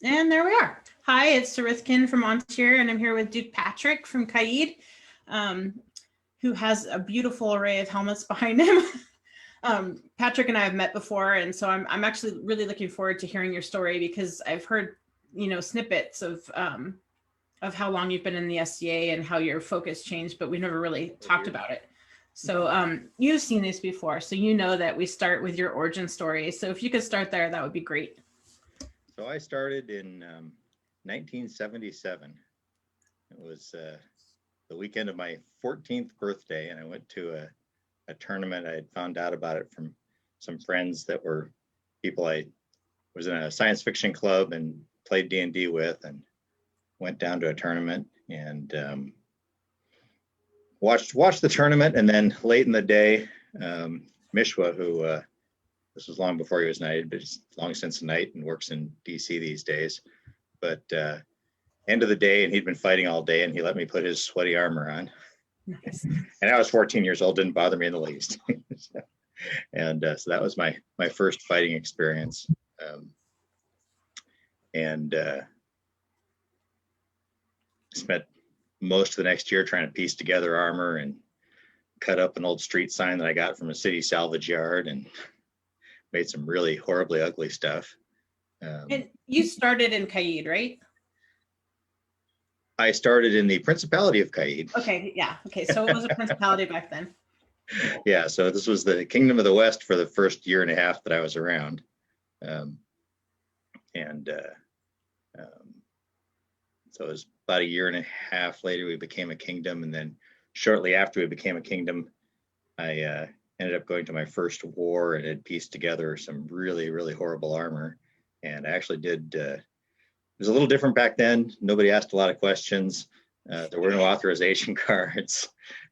And there we are. Hi, it's Sarithkin from Ontier, and I'm here with Duke Patrick from CAID, who has a beautiful array of helmets behind him. Patrick and I have met before, and so I'm actually really looking forward to hearing your story because I've heard, snippets of how long you've been in the SDA and how your focus changed, but we never really talked about it. So you've seen this before, so you know that we start with your origin story. So if you could start there, that would be great. So I started in 1977. It was the weekend of my 14th birthday, and I went to a tournament. I had found out about it from some friends that were people I was in a science fiction club and played D&D with, and went down to a tournament and watched the tournament. And then late in the day, Mishwa, who this was long before he was knighted, but he's long since a knight and works in DC these days. But end of the day, and he'd been fighting all day, and he let me put his sweaty armor on. Nice. And I was 14 years old, didn't bother me in the least. So that was my first fighting experience. Spent most of the next year trying to piece together armor and cut up an old street sign that I got from a city salvage yard and made some really horribly ugly stuff. And you started in CAID, right? I started in the Principality of CAID. Okay, yeah. Okay, so it was a principality back then. Yeah, so this was the Kingdom of the West for the first year and a half that I was around. So it was about a year and a half later, we became a kingdom. And then shortly after we became a kingdom, I ended up going to my first war and had pieced together some really, really horrible armor. And I actually did, it was a little different back then. Nobody asked a lot of questions. There were no authorization cards.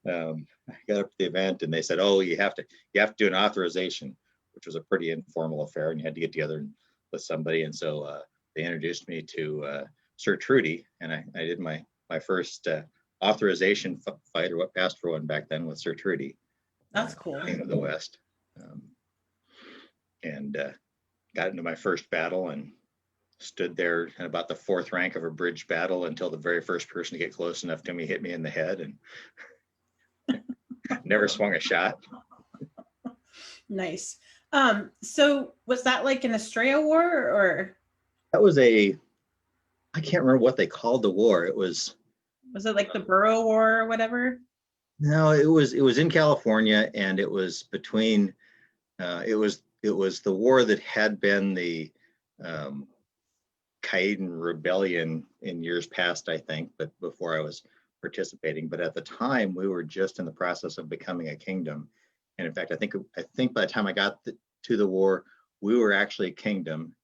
I got up to the event and they said, oh, you have to do an authorization, which was a pretty informal affair, and you had to get together with somebody. And so they introduced me to Sir Trudy, and I did my first authorization fight, or what passed for one back then, with Sir Trudy. That's cool. King of the West. And got into my first battle and stood there in about the fourth rank of a bridge battle until the very first person to get close enough to me hit me in the head, and never swung a shot. Nice. So was that like an Australia war, or? That was I can't remember what they called the war. Was it like the Burrow War or whatever? No, it was in California, and it was between it was the war that had been the CAID rebellion in years past, I think, but before I was participating. But at the time, we were just in the process of becoming a kingdom. And in fact, I think by the time I got to the war, we were actually a kingdom.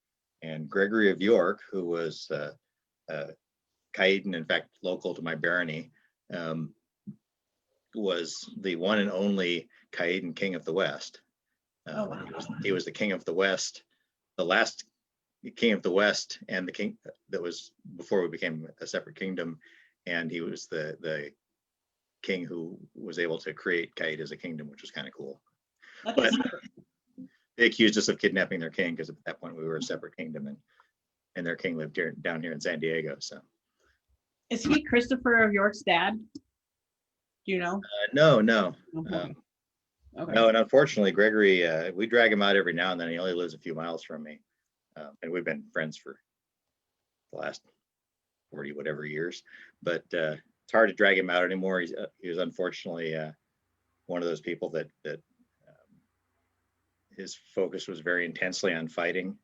And Gregory of York, who was CAID, and in fact local to my barony, was the one and only CAID King of the West. Oh, wow. He was the King of the West, the last King of the West, and the king that was before we became a separate kingdom. And he was the king who was able to create CAID as a kingdom, which was kind of cool. But they accused us of kidnapping their king, because at that point we were a separate kingdom, and their king lived down here in San Diego. So, is he Christopher of York's dad? Do you know? No. Okay. No, and unfortunately, Gregory, we drag him out every now and then. He only lives a few miles from me, and we've been friends for the last 40 whatever years. But it's hard to drag him out anymore. He was unfortunately one of those people that his focus was very intensely on fighting,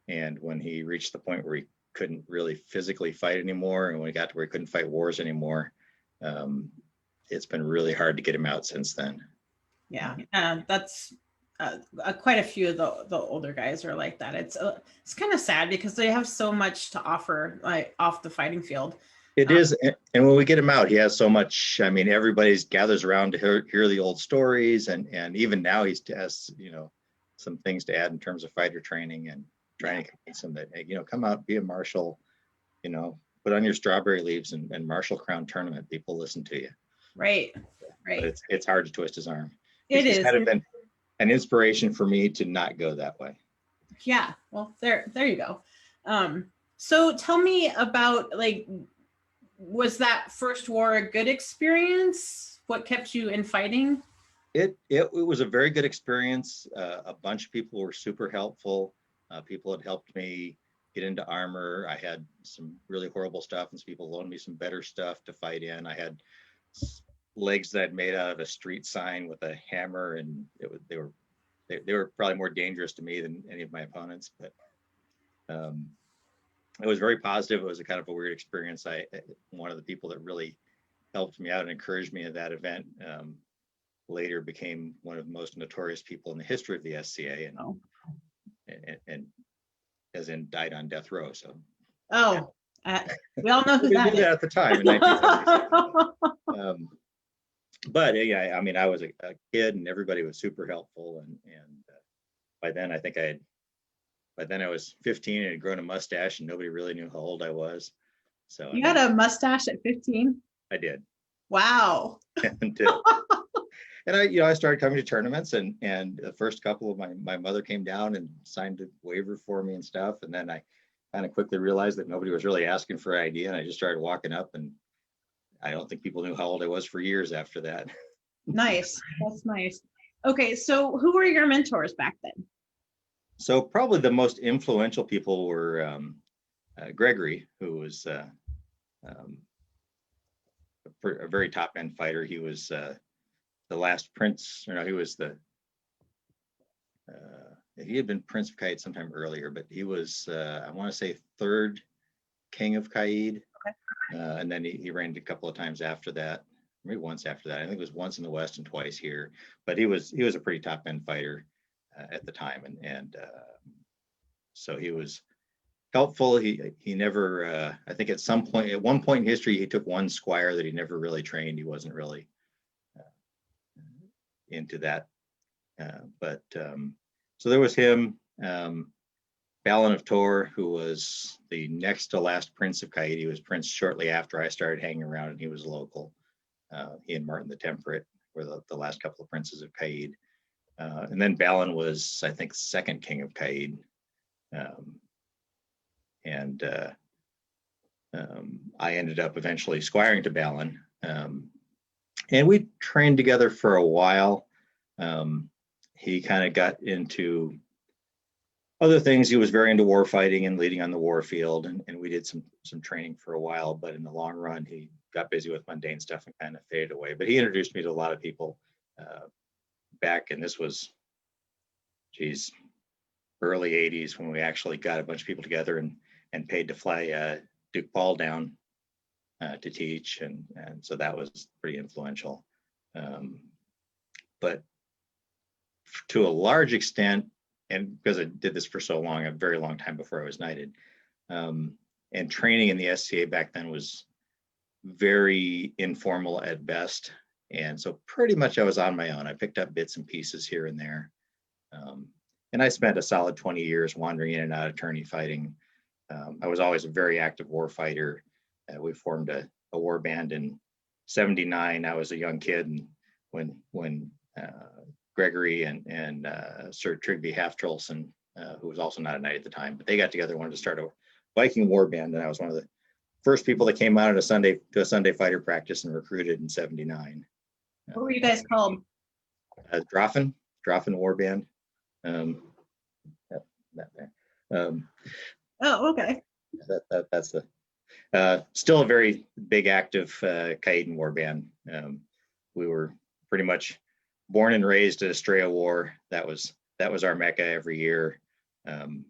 and when he reached the point where he couldn't really physically fight anymore, and when he got to where he couldn't fight wars anymore, it's been really hard to get him out since then. Yeah, that's quite a few of the older guys are like that. It's kind of sad because they have so much to offer, like off the fighting field. It is, and when we get him out, he has so much. I mean, everybody's gathers around to hear the old stories, and even now he has some things to add in terms of fighter training, and trying to convince them that, hey, come out, be a marshal, put on your strawberry leaves and marshal crown tournament. People listen to you. Right. But it's hard to twist his arm. It is. It's kind of been an inspiration for me to not go that way. Yeah. Well, there you go. So tell me about, like, was that first war a good experience? What kept you in fighting? It was a very good experience. A bunch of people were super helpful. People had helped me get into armor. I had some really horrible stuff, and some people loaned me some better stuff to fight in. I had legs that I'd made out of a street sign with a hammer, and they were probably more dangerous to me than any of my opponents. But um, it was very positive. It was a kind of a weird experience. One of the people that really helped me out and encouraged me at that event later became one of the most notorious people in the history of the SCA, and as in died on death row. So we all know who we that knew is. that at the time in 1977. But yeah, I mean, I was a kid, and everybody was super helpful, and by then I was 15 and had grown a mustache, and nobody really knew how old I was. So You had a mustache at 15? I did. Wow. And I started coming to tournaments, and the first couple of my mother came down and signed a waiver for me and stuff. And then I kind of quickly realized that nobody was really asking for ID, and I just started walking up, and I don't think people knew how old I was for years after that. Nice. That's nice. Okay, so who were your mentors back then? So probably the most influential people were Gregory, who was a very top end fighter. He was the last prince, he was he had been Prince of CAID sometime earlier, but he was, I want to say, third king of CAID. Okay. And then he reigned a couple of times after that, maybe once after that. I think it was once in the West and twice here. But he was a pretty top end fighter at the time, and so he was helpful. He never, I think at one point in history, he took one squire that he never really trained. He wasn't really into that. So there was him, Balin of Tor, who was the next to last prince of CAID. He was prince shortly after I started hanging around, and he was local. He and Martin the Temperate were the last couple of princes of CAID. And then Balin was, I think, second king of CAID. I ended up eventually squiring to Balin. And we trained together for a while. He kind of got into other things. He was very into war fighting and leading on the war field, and we did some training for a while. But in the long run, he got busy with mundane stuff and kind of faded away. But he introduced me to a lot of people back, and this was, early 80s when we actually got a bunch of people together and paid to fly Duke Paul down to teach, and so that was pretty influential. But to a large extent, and because I did this for so long, a very long time before I was knighted, and training in the SCA back then was very informal at best. And so pretty much I was on my own. I picked up bits and pieces here and there. And I spent a solid 20 years wandering in and out of tourney fighting. I was always a very active war fighter. We formed a war band in '79. I was a young kid, and when Gregory and Sir Trigby Halftrolson, who was also not a knight at the time, but they got together, wanted to start a Viking war band, and I was one of the first people that came out to a Sunday fighter practice and recruited in '79. What were you guys called? Droffen War Band. Oh, okay. That's the still a very big active CAID war band. We were pretty much born and raised at Estrella War. That was our mecca every year, and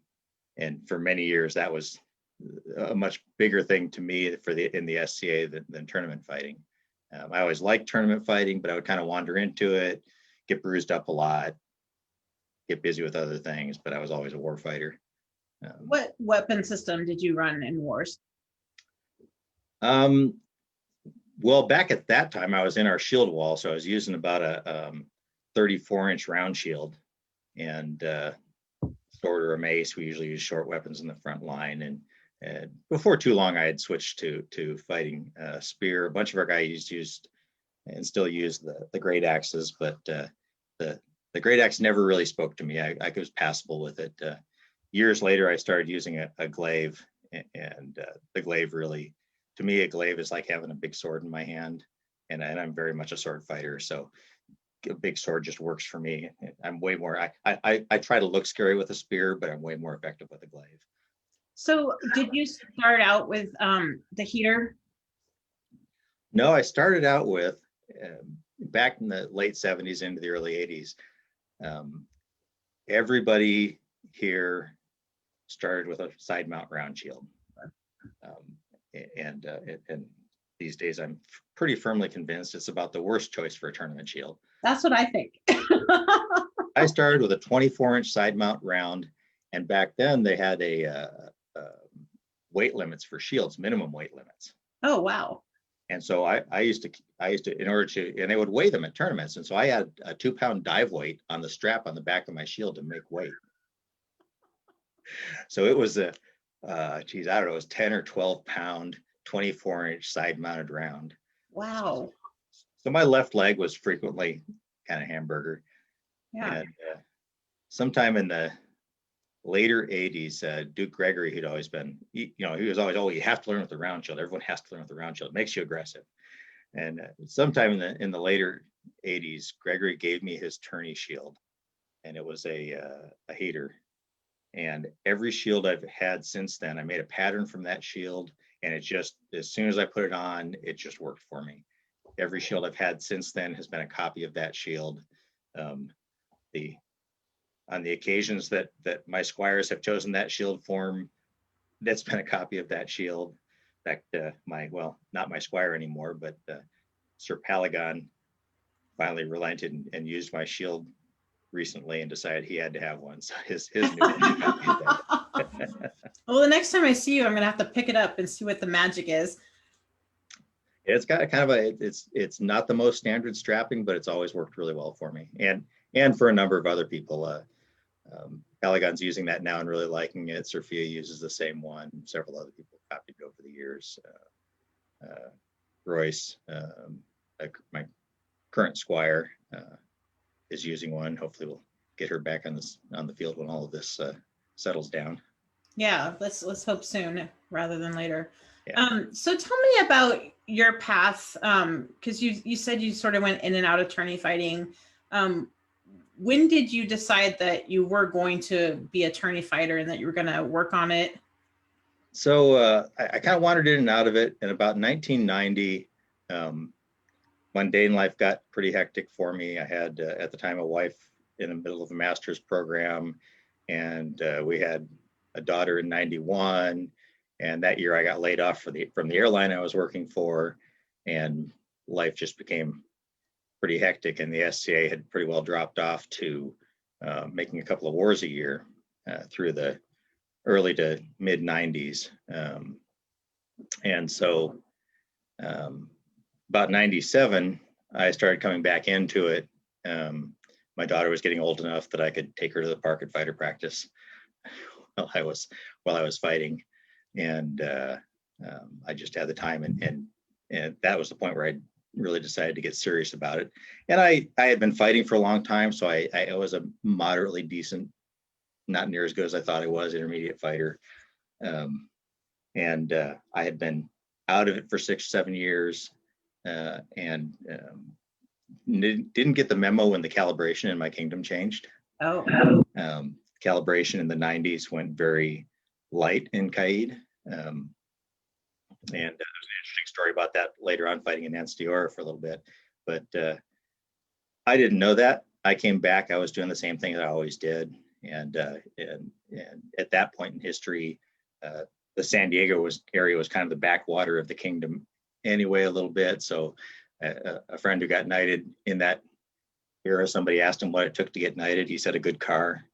for many years that was a much bigger thing to me in the SCA than tournament fighting. I always liked tournament fighting, but I would kind of wander into it, get bruised up a lot, get busy with other things, but I was always a war fighter. What weapon system did you run in wars? Well, back at that time, I was in our shield wall, so I was using about a 34-inch round shield, and sword or a mace. We usually use short weapons in the front line, and before too long, I had switched to fighting spear. A bunch of our guys used and still use the great axes, but the great axe never really spoke to me. I was passable with it. Years later, I started using a glaive, and the glaive really, to me, a glaive is like having a big sword in my hand, and I'm very much a sword fighter. So a big sword just works for me. I'm way more. I try to look scary with a spear, but I'm way more effective with a glaive. So did you start out with the heater? No, I started out with back in the late 70s into the early 80s. Everybody here started with a side mount round shield. And these days I'm pretty firmly convinced it's about the worst choice for a tournament shield. That's what I think. I started with a 24-inch side mount round, and back then they had a weight limits for shields, minimum weight limits. Oh, wow. And so I used to, in order to, and they would weigh them at tournaments. And so I had a 2-pound dive weight on the strap on the back of my shield to make weight. So it was geez, I don't know, it was 10 or 12 pound, 24-inch side mounted round. Wow. So my left leg was frequently kind of hamburger. Yeah. And sometime in the later 80s, Duke Gregory, who'd always been, he was always, oh, you have to learn with the round shield. Everyone has to learn with the round shield. It makes you aggressive. And sometime in the later 80s, Gregory gave me his tourney shield, and it was a heater. And every shield I've had since then, I made a pattern from that shield, and it just, as soon as I put it on, it just worked for me. Every shield I've had since then has been a copy of that shield. On the occasions that my squires have chosen that shield form, that's been a copy of that shield. In fact, not my squire anymore, but Sir Palagon finally relented and used my shield recently and decided he had to have one. So his new copy of that. Well, the next time I see you, I'm gonna have to pick it up and see what the magic is. It's got kind of it's not the most standard strapping, but it's always worked really well for me and for a number of other people. Palagon's using that now and really liking it. Sophia uses the same one. Several other people copied it over the years. Royce, my current squire, is using one. Hopefully we'll get her back on the field when all of this settles down. Yeah, let's hope soon rather than later. Yeah. So tell me about your path, because you said you sort of went in and out of tourney fighting. When did you decide that you were going to be a tourney fighter and that you were going to work on it? So I kind of wandered in and out of it. And about 1990, mundane life got pretty hectic for me. I had, at the time, a wife in the middle of a master's program, and we had a daughter in 91. And that year I got laid off from the airline I was working for, and life just became pretty hectic, and the SCA had pretty well dropped off to making a couple of wars a year through the early to mid 90s. And so about 97, I started coming back into it. My daughter was getting old enough that I could take her to the park at fighter practice while I was fighting. And I just had the time, and that was the point where I really decided to get serious about it. And I had been fighting for a long time, so I was a moderately decent, not near as good as I thought I was, intermediate fighter. And I had been out of it for 6-7 years, and didn't get the memo when the calibration in my kingdom changed. Oh. Calibration in the 90s went very light in CAID. And there's an interesting story about that later on, fighting in Nancy for a little bit. But I didn't know that. I came back, I was doing the same thing that I always did. And at that point in history, the San Diego area was kind of the backwater of the kingdom anyway, a little bit. So a friend who got knighted in that era, somebody asked him what it took to get knighted. He said a good car.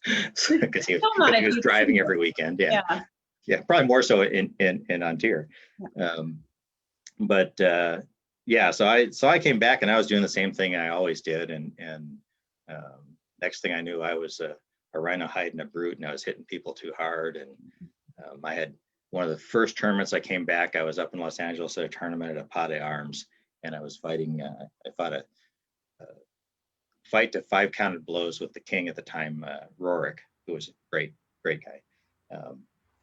Because he was driving every weekend. Yeah, probably more so in Ontario. Yeah, so I came back and I was doing the same thing I always did, and next thing I knew, I was a rhino hiding a brute, and I was hitting people too hard. And I had one of the first tournaments I came back. I was up in Los Angeles at a tournament at a Pas d'Armes, and I was fighting. I fought a fight to 5 counted blows with the king at the time, Rorik, who was a great guy.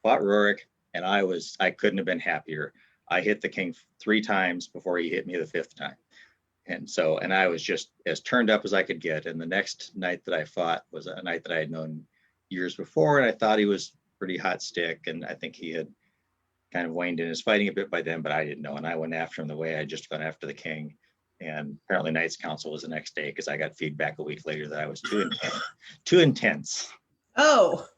Fought Rorik, and I couldn't have been happier. I hit the king 3 times before he hit me the 5th time. And I was just as turned up as I could get. And the next night that I fought was a night that I had known years before, and I thought he was pretty hot stick, and I think he had kind of waned in his fighting a bit by then, but I didn't know. And I went after him the way I just gone after the king. And apparently Knights Council was the next day because I got feedback a week later that I was too intense. Oh,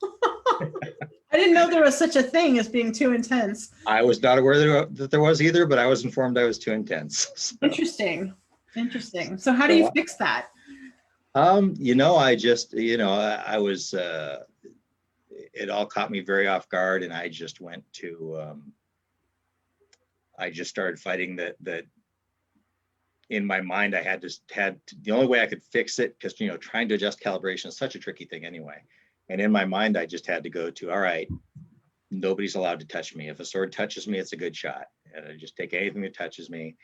I didn't know there was such a thing as being too intense. I was not aware that there was either, but I was informed I was too intense. So. Interesting. So how do you fix that? I just, I was, it all caught me very off guard, and I just went to, I just started fighting that in my mind, I had the only way I could fix it, because, trying to adjust calibration is such a tricky thing anyway. And in my mind, I just had to go to, all right, nobody's allowed to touch me. If a sword touches me, it's a good shot. And I just take anything that touches me.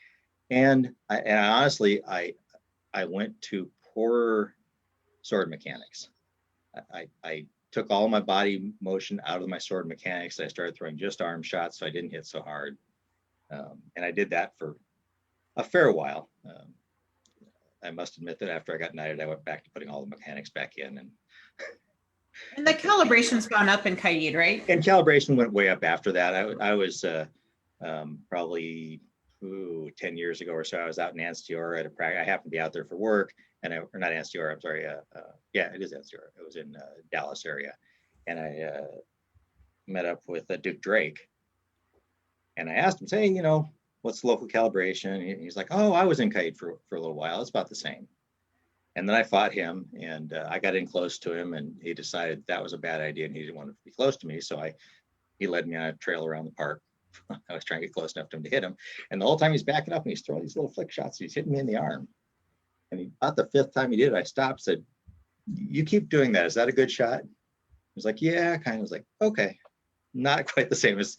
And honestly, I went to poor sword mechanics. I took all my body motion out of my sword mechanics. I started throwing just arm shots, so I didn't hit so hard. And I did that for a fair while. I must admit that after I got knighted, I went back to putting all the mechanics back in. And the calibration's gone up in CAID, right? And calibration went way up after that. I was probably 10 years ago or so. I was out in Anstior at a practice. I happened to be out there for work, or not Anstior, I'm sorry. Yeah, it is Anstior. It was in Dallas area. And I met up with Duke Drake. And I asked him, say, what's the local calibration? And he's like, oh, I was in CAID for a little while. It's about the same. And then I fought him, and I got in close to him, and he decided that was a bad idea and he didn't want to be close to me. So he led me on a trail around the park. I was trying to get close enough to him to hit him. And the whole time he's backing up and he's throwing these little flick shots. He's hitting me in the arm. And about the 5th time he did it, I stopped, said, you keep doing that. Is that a good shot? He was like, yeah, kind of. Was like, okay, not quite the same as,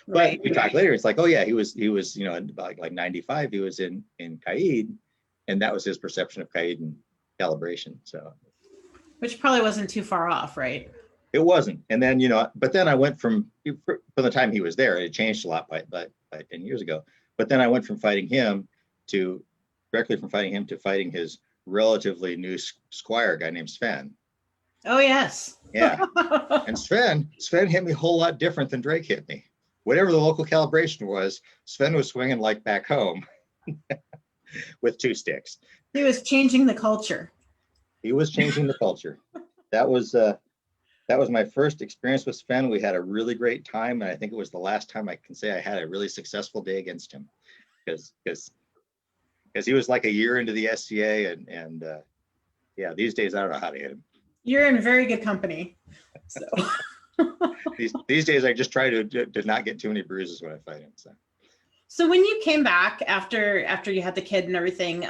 but we talked later. It's like, oh yeah, he was, like 95, he was in CAID, and that was his perception of CAID and calibration. So, which probably wasn't too far off, right? It wasn't. And then, but then I went from the time he was there, it changed a lot by 10 years ago. But then I went from fighting him to fighting his relatively new squire guy named Sven. Oh, yes. Yeah. And Sven hit me a whole lot different than Drake hit me. Whatever the local calibration was, Sven was swinging like back home with 2 sticks. He was changing the culture. He was changing the culture. That was my first experience with Sven. We had a really great time, and I think it was the last time I can say I had a really successful day against him, because he was like a year into the SCA, and yeah, these days I don't know how to hit him. You're in very good company. So these days I just try to not get too many bruises when I fight him. So when you came back after you had the kid and everything,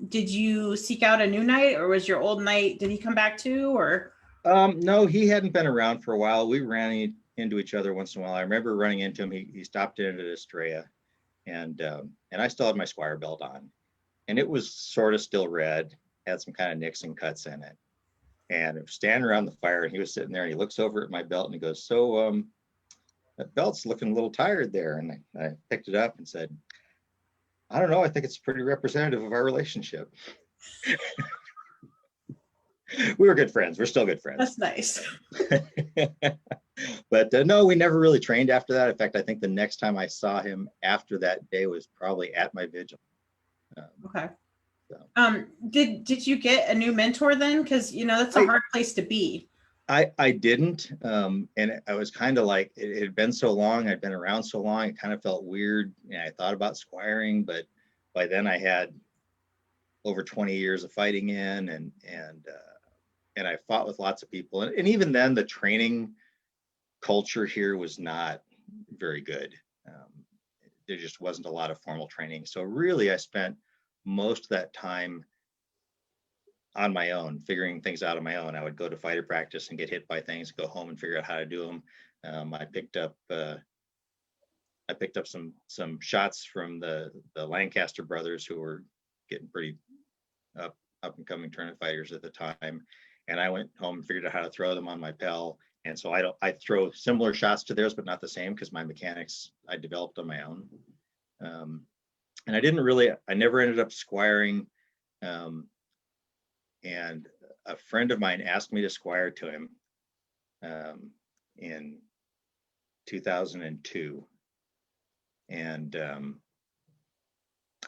did you seek out a new knight, or was your old knight, did he come back too, or? No, he hadn't been around for a while. We ran into each other once in a while. I remember running into him. He stopped in at Estrella, and I still had my squire belt on, and it was sort of still red, had some kind of nicks and cuts in it. And I was standing around the fire, and he was sitting there, and he looks over at my belt and he goes, so that belt's looking a little tired there. And I picked it up and said, I don't know, I think it's pretty representative of our relationship. We were good friends. We're still good friends. That's nice. But no, we never really trained after that. In fact, I think the next time I saw him after that day was probably at my vigil. Okay. So. Did you get a new mentor then? Because that's a hard place to be. I didn't, and I was kind of like, it had been so long, I'd been around so long, it kind of felt weird. I thought about squiring, but by then I had over 20 years of fighting in, and I fought with lots of people, and even then the training culture here was not very good. There just wasn't a lot of formal training, so really I spent most of that time on my own, figuring things out on my own. I would go to fighter practice and get hit by things, go home and figure out how to do them. I picked up some shots from the Lancaster brothers, who were getting pretty up and coming tournament fighters at the time. And I went home and figured out how to throw them on my Pell. And so I throw similar shots to theirs, but not the same, because my mechanics I developed on my own. And I never ended up squiring. And a friend of mine asked me to squire to him in 2002. And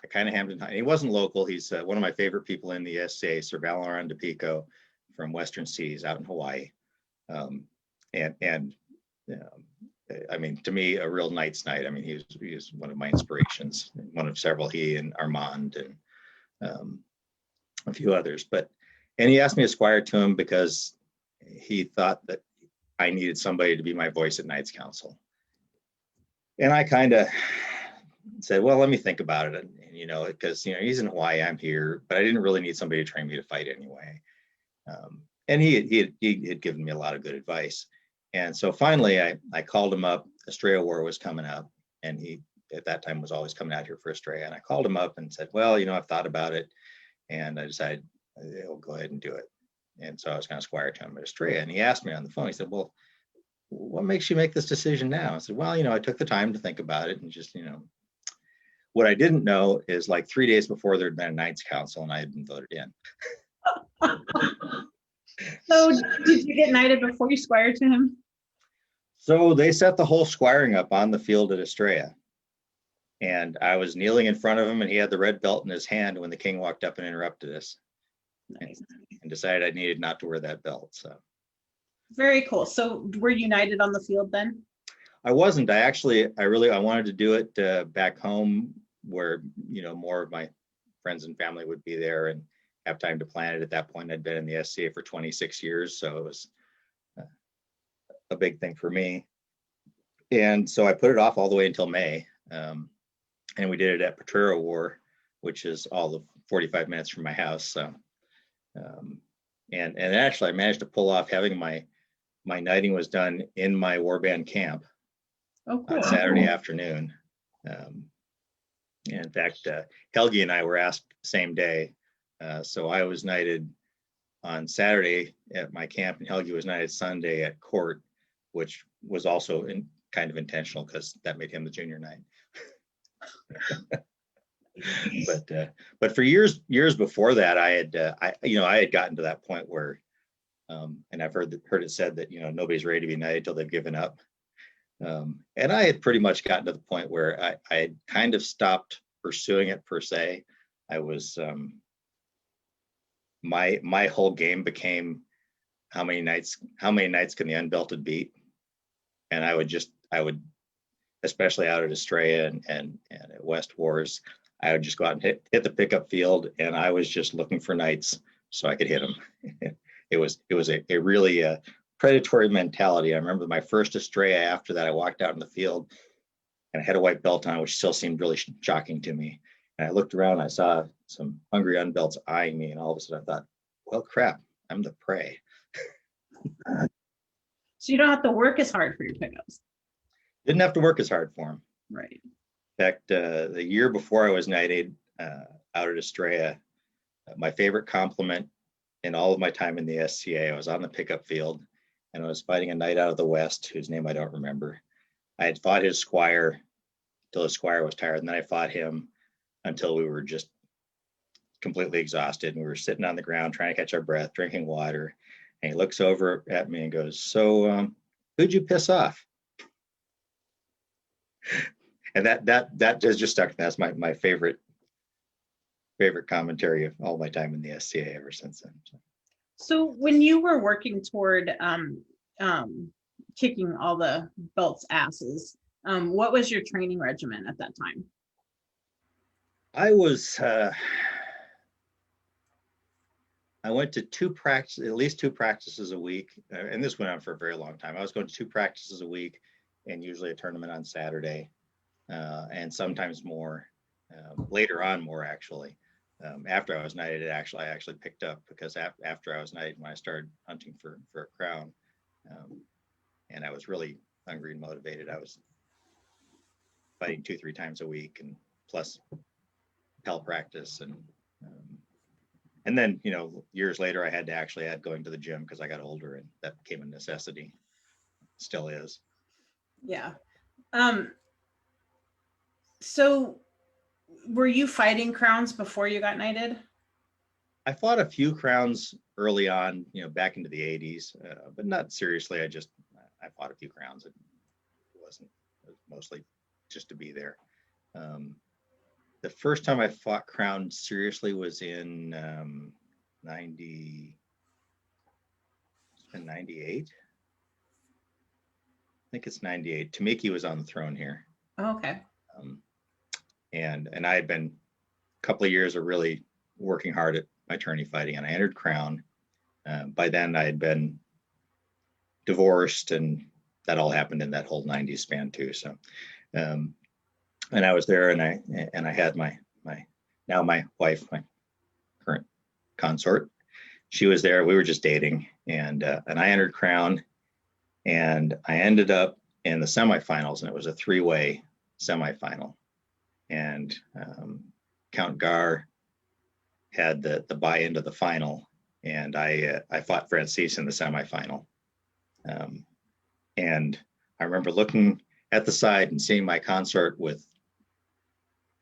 I kind of hammed him. He wasn't local. He's one of my favorite people in the SCA, Sir Valoran de Pico from Western Seas out in Hawaii. I mean, to me, a real knight's knight. I mean, he was one of my inspirations, one of several, he and Armand and a few others. And he asked me to squire to him because he thought that I needed somebody to be my voice at Knights Council. And I kind of said, well, let me think about it. And because he's in Hawaii, I'm here, but I didn't really need somebody to train me to fight anyway. And he had given me a lot of good advice. And so finally, I called him up. Estrella War was coming up, and he at that time was always coming out here for Estrella. And I called him up and said, well, I've thought about it, and I decided I'll go ahead and do it. And so I was going to squire to him at Estrella. And he asked me on the phone. He said, well, what makes you make this decision now? I said, well, I took the time to think about it, and just what I didn't know is, like 3 days before, there'd been a Knights Council and I had been voted in. So did you get knighted before you squired to him? So they set the whole squiring up on the field at Estrella. And I was kneeling in front of him, and he had the red belt in his hand when the king walked up and interrupted us. Nice. And decided I needed not to wear that belt. So very cool. So were you knighted on the field then? I wasn't. I wanted to do it back home, where more of my friends and family would be there and have time to plan it. At that point, I'd been in the SCA for 26 years, so it was a big thing for me. And so I put it off all the way until May, and we did it at Potrero War, which is all of 45 minutes from my house. So, and actually, I managed to pull off having my knighting was done in my warband camp. Oh, cool. On Saturday afternoon. And in fact, Helgi and I were asked the same day. So I was knighted on Saturday at my camp, and Helgi was knighted Sunday at court, which was also kind of intentional because that made him the junior knight. But for years before that, I had gotten to that point where, and I've heard it said that nobody's ready to be knighted till they've given up. And I had pretty much gotten to the point where I had kind of stopped pursuing it per se. I was my whole game became how many knights can the unbelted beat, and I would especially out at Estrella and at West Wars, I would just go out and hit the pickup field, and I was just looking for knights so I could hit them. It was a really predatory mentality. I remember my first Estrella. After that, I walked out in the field and I had a white belt on, which still seemed really shocking to me. And I looked around and I saw some hungry unbelts eyeing me, and all of a sudden I thought, well, crap, I'm the prey. So you don't have to work as hard for your pickups. Didn't have to work as hard for them. Right. In fact, the year before I was knighted out at Estrella, my favorite compliment in all of my time in the SCA, I was on the pickup field, and I was fighting a knight out of the West, whose name I don't remember. I had fought his squire till his squire was tired, and then I fought him until we were just completely exhausted, and we were sitting on the ground trying to catch our breath, drinking water, and he looks over at me and goes, so who'd you piss off? And that just stuck. That's my favorite commentary of all my time in the SCA ever since then. So when you were working toward kicking all the belts' asses, what was your training regimen at that time? I was I went to at least two practices a week, and this went on for a very long time. I was going to 2 practices a week, and usually a tournament on Saturday, and sometimes more. Later on, more actually. After I was knighted, I actually picked up, because after I was knighted, when I started hunting for a crown, and I was really hungry and motivated, I was fighting 2-3 times a week, and plus pell practice, and then years later I had to actually add going to the gym because I got older, and that became a necessity. still is. Yeah. So were you fighting crowns before you got knighted? I fought a few crowns early on, back into the 80s, but not seriously. I fought a few crowns. It was mostly just to be there. The first time I fought crown seriously was in 98. I think it's 98. Tamiki was on the throne here. Oh, okay. And I had been a couple of years of really working hard at my tourney fighting, and I entered crown. By then I had been divorced, and that all happened in that whole 90s span too. So, and I was there, and I had my wife, my current consort. She was there. We were just dating, and I entered crown, and I ended up in the semifinals, and it was a 3-way semifinal. And Count Gar had the buy into the final, and I fought Francis in the semifinal. And I remember looking at the side and seeing my consort with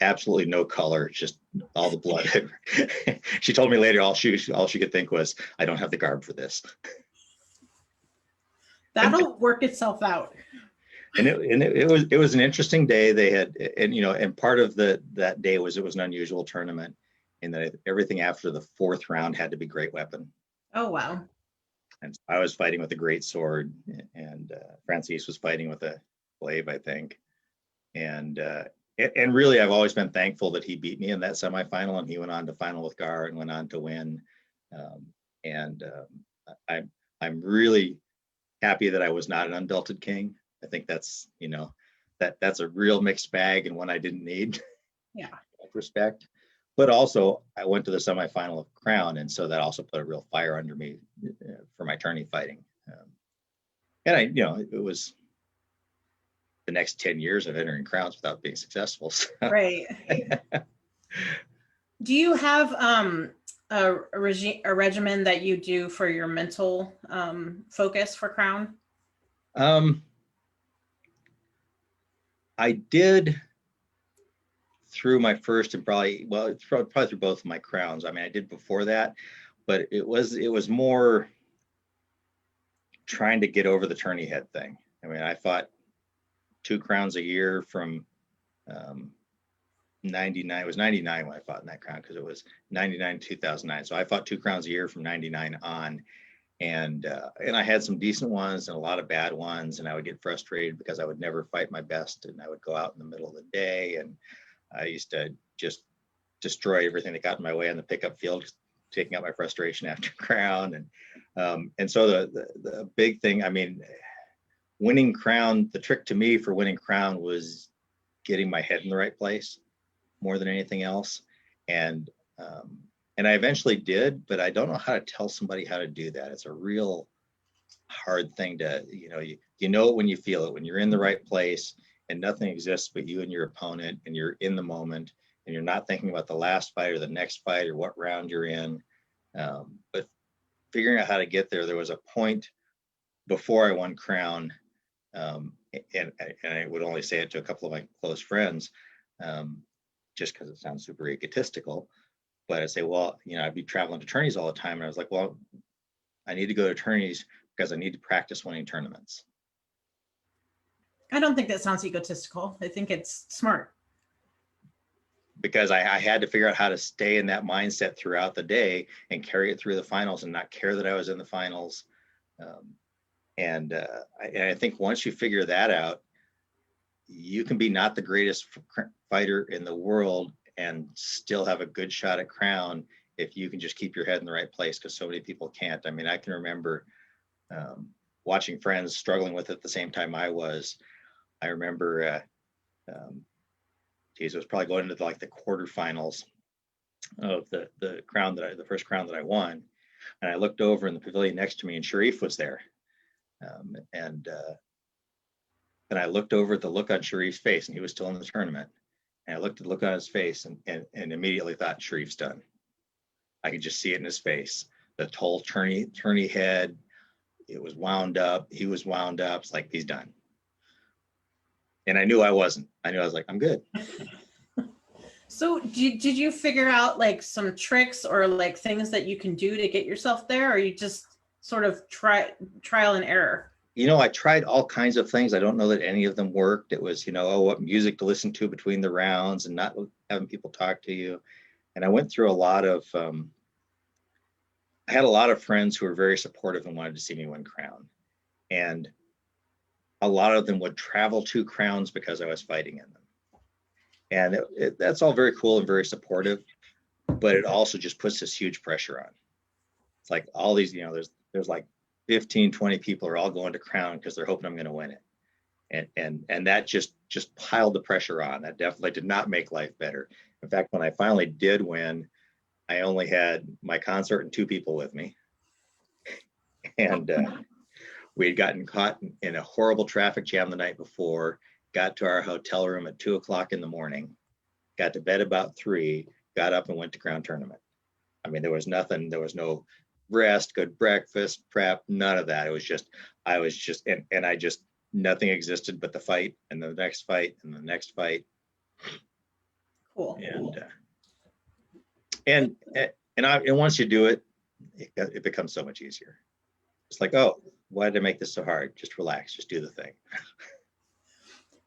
absolutely no color, just all the blood. She told me later all she could think was, I don't have the garb for this. That'll work itself out. And it was an interesting day. They had, and part of that day was, it was an unusual tournament in that everything after the 4th round had to be great weapon. Oh, wow. And I was fighting with a great sword, and Francis was fighting with a glaive, I think. And really, I've always been thankful that he beat me in that semifinal, and he went on to final with Gar and went on to win. I'm really happy that I was not an unbelted king. I think that's, that's a real mixed bag and one I didn't need. Yeah. Respect. But also, I went to the semifinal of crown, and so that also put a real fire under me for my tourney fighting. And it was the next 10 years of entering crowns without being successful. So. Right. Do you have a regimen that you do for your mental focus for crown? I did through my first and probably through both of my crowns. I mean, I did before that, but it was more trying to get over the tourney head thing. I mean, I fought 2 crowns a year from 99. It was 99 when I fought in that crown, because it was 99 2009. So I fought 2 crowns a year from 99 on, and I had some decent ones and a lot of bad ones, and I would get frustrated because I would never fight my best, and I would go out in the middle of the day, and I used to just destroy everything that got in my way on the pickup field, taking out my frustration after crown. And so the big thing, I mean, winning crown, the trick to me for winning crown was getting my head in the right place more than anything else. And I eventually did, but I don't know how to tell somebody how to do that. It's a real hard thing to, you know it when you feel it, when you're in the right place and nothing exists but you and your opponent, and you're in the moment, and you're not thinking about the last fight or the next fight or what round you're in. But figuring out how to get there, there was a point before I won crown, and I would only say it to a couple of my close friends, just because it sounds super egotistical. But I'd say, well, I'd be traveling to tourneys all the time, and I was like, well, I need to go to tourneys because I need to practice winning tournaments. I don't think that sounds egotistical. I think it's smart. Because I had to figure out how to stay in that mindset throughout the day and carry it through the finals and not care that I was in the finals. And I think once you figure that out, you can be not the greatest fighter in the world and still have a good shot at crown if you can just keep your head in the right place, because so many people can't. I mean, I can remember watching friends struggling with it at the same time I was. I remember, it was probably going into the quarterfinals of the crown the first crown that I won, and I looked over in the pavilion next to me, and Sharif was there, and I looked over at the look on Sharif's face, and he was still in the tournament, and I looked at the look on his face, and immediately thought, Sharif's done. I could just see it in his face, the whole tourney head, it was wound up. He was wound up. It's like, he's done. And I knew I wasn't. I knew I was like, I'm good. So did you figure out like some tricks or like things that you can do to get yourself there, or you just sort of trial and error? You know, I tried all kinds of things. I don't know that any of them worked. It was, oh, what music to listen to between the rounds and not having people talk to you. And I went through a lot of, I had a lot of friends who were very supportive and wanted to see me win Crown. And a lot of them would travel to Crowns because I was fighting in them. And that's all very cool and very supportive, but it also just puts this huge pressure on. It's like all these, there's like 15, 20 people are all going to Crown because they're hoping I'm going to win it. And that just piled the pressure on. That definitely did not make life better. In fact, when I finally did win, I only had my consort and 2 people with me. And we had gotten caught in a horrible traffic jam the night before, got to our hotel room at 2:00 in the morning, got to bed about 3, got up and went to Crown Tournament. I mean, there was nothing, there was no rest, good breakfast, prep, none of that. It was just, nothing existed but the fight and the next fight and the next fight. Cool. And once you do it, it becomes so much easier. It's like, oh, why did I make this so hard? Just relax, just do the thing.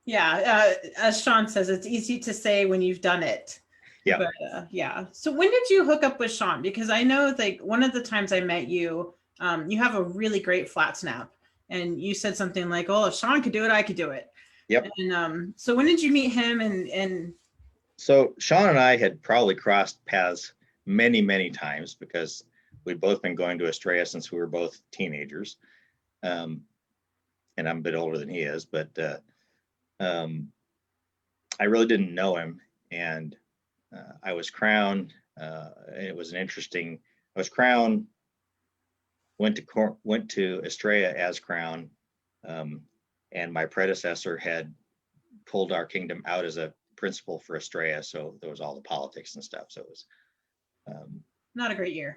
Yeah, as Sean says, it's easy to say when you've done it. Yeah. But yeah. So when did you hook up with Sean? Because I know like one of the times I met you, you have a really great flat snap, and you said something like, "Oh, if Sean could do it, I could do it." Yep. And so when did you meet him? And so Sean and I had probably crossed paths many, many times because we'd both been going to Estrella since we were both teenagers. And I'm a bit older than he is, but I really didn't know him. And I was Crown. It was an interesting. I was Crown. Went to Estrella as Crown, and my predecessor had pulled our kingdom out as a principal for Estrella, so there was all the politics and stuff. So it was not a great year.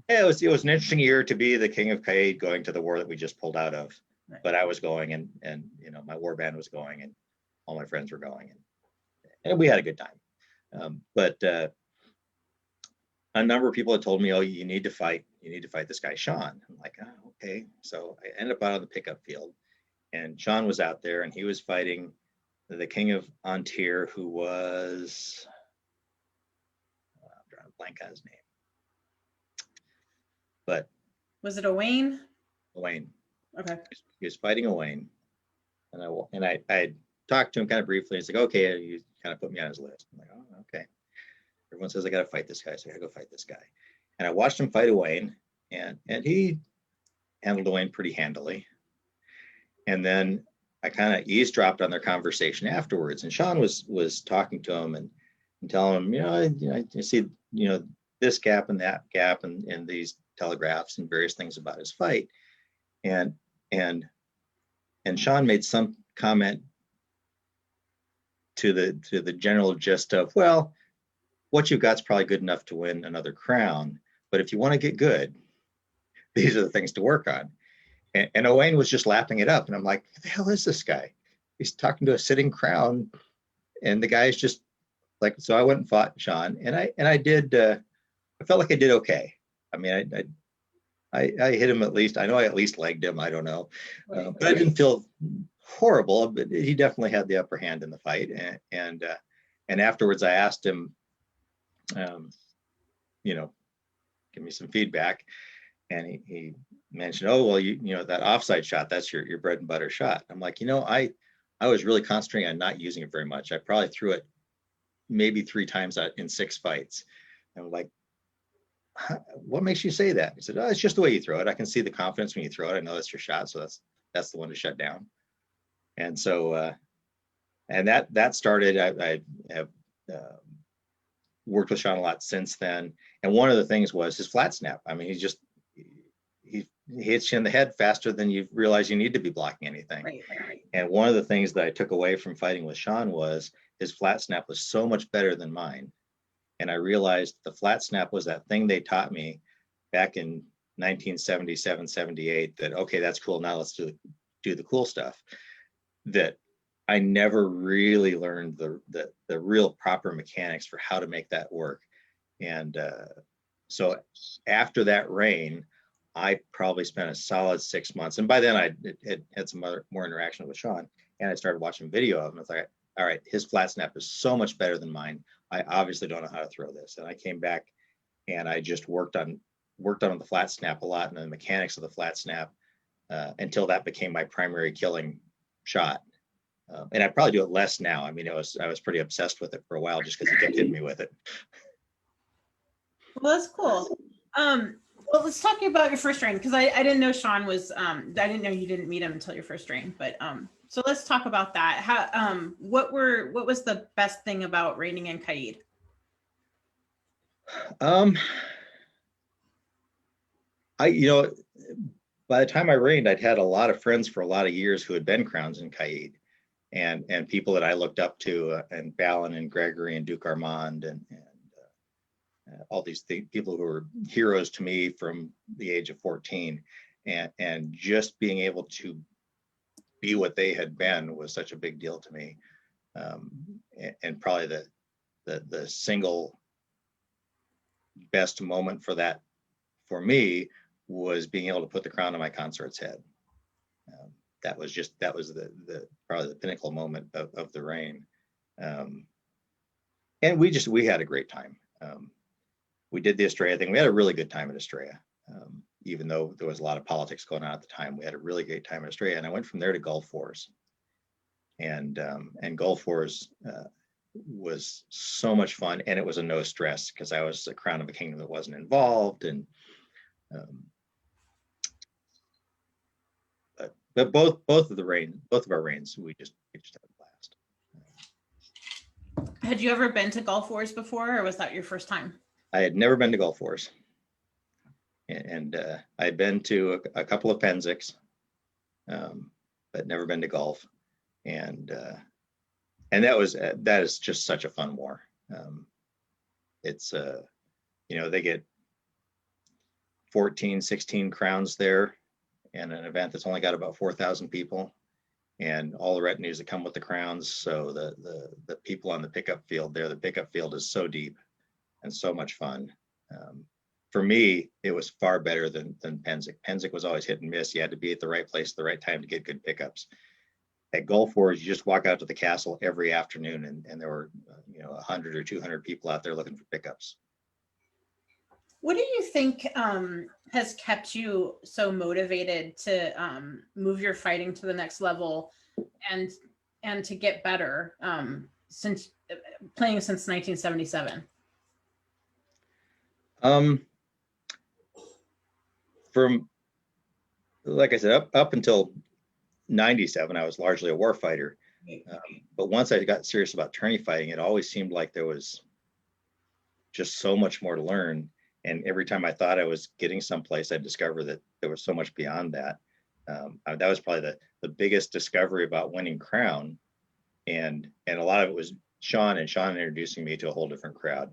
Yeah, it was an interesting year to be the king of CAID, going to the war that we just pulled out of. Right. But I was going, and my war band was going, and all my friends were going, and we had a good time. But a number of people had told me, "Oh, you need to fight this guy, Sean." I'm like, "Oh, okay." So I ended up out on the pickup field, and Sean was out there, and he was fighting the king of Antir, who was, I'm drawing a blank on his name. But was it Owain? Owain. Okay. He was fighting Owain, and I talked to him kind of briefly. He's like, "Okay," he kind of put me on his list. I'm like, "Oh, okay." Everyone says I got to fight this guy, so I got to go fight this guy. And I watched him fight Owain, and he handled Owain pretty handily. And then I kind of eavesdropped on their conversation afterwards. And Sean was talking to him and telling him, I see, this gap and that gap and these telegraphs and various things about his fight. And Sean made some comment to the general gist of, well, what you've got's probably good enough to win another crown, but if you want to get good, these are the things to work on. And Owain was just lapping it up, and I'm like, "What the hell is this guy? He's talking to a sitting crown," and the guy's just like. So I went and fought Sean, and I did. I felt like I did okay. I mean, I hit him at least. I know I at least legged him. I don't know, but I didn't feel horrible. But he definitely had the upper hand in the fight. And afterwards, I asked him, give me some feedback, and he mentioned, "Oh, well, that offside shot, that's your bread and butter shot." I'm like, I was really concentrating on not using it very much. I probably threw it maybe 3 times in 6 fights. And I'm like, "What makes you say that?" He said, "Oh, it's just the way you throw it. I can see the confidence when you throw it. I know that's your shot, so that's the one to shut down." And so, and that started. I have worked with Sean a lot since then. And one of the things was his flat snap. I mean, he hits you in the head faster than you realize you need to be blocking anything. Right. And one of the things that I took away from fighting with Sean was his flat snap was so much better than mine. And I realized the flat snap was that thing they taught me back in 1977, 78 that, okay, that's cool. Now let's do the cool stuff. That I never really learned the real proper mechanics for how to make that work. And so after that rain, I probably spent a solid 6 months. And by then I had some more interaction with Sean, and I started watching video of him. I was like, all right, his flat snap is so much better than mine. I obviously don't know how to throw this. And I came back and I just worked on the flat snap a lot and the mechanics of the flat snap until that became my primary killing shot. And I probably do it less now. I mean, I was pretty obsessed with it for a while just because he kept hitting me with it. Well, that's cool. Well, let's talk about your first rain, because I didn't know Sean was, I didn't know you didn't meet him until your first rain, but so let's talk about that. How, what was the best thing about raining in CAID? By the time I reigned, I'd had a lot of friends for a lot of years who had been crowns in CAID, and people that I looked up to, and Ballon and Gregory and Duke Armand and all these people who were heroes to me from the age of 14, and just being able to be what they had been was such a big deal to me. And probably the single best moment for that for me was being able to put the crown on my consort's head. That was the probably the pinnacle moment of the reign. And we had a great time. We did the Estrella thing. We had a really good time at Estrella. Even though there was a lot of politics going on at the time, we had a really great time at Estrella. And I went from there to Gulf Wars. And Gulf Wars was so much fun, and it was a no stress because I was the crown of a kingdom that wasn't involved. And but both of our reigns, we just had a blast. Had you ever been to Gulf Wars before, or was that your first time? I had never been to Gulf Wars, and I'd been to a couple of Penzics, but never been to Gulf. And that is just such a fun war. It's they get 14, 16 crowns there in an event that's only got about 4,000 people, and all the retinues that come with the crowns. So the people on the pickup field there, the pickup field is so deep and so much fun. For me, it was far better than Penzic. Penzic was always hit and miss. You had to be at the right place at the right time to get good pickups. At Gulf Wars, you just walk out to the castle every afternoon, and there were 100 or 200 people out there looking for pickups. What do you think has kept you so motivated to move your fighting to the next level and to get better since playing since 1977? From, like I said, up until 97, I was largely a war fighter. But once I got serious about tourney fighting, it always seemed like there was just so much more to learn. And every time I thought I was getting someplace, I discovered that there was so much beyond that. That was probably the biggest discovery about winning crown. And a lot of it was Sean introducing me to a whole different crowd.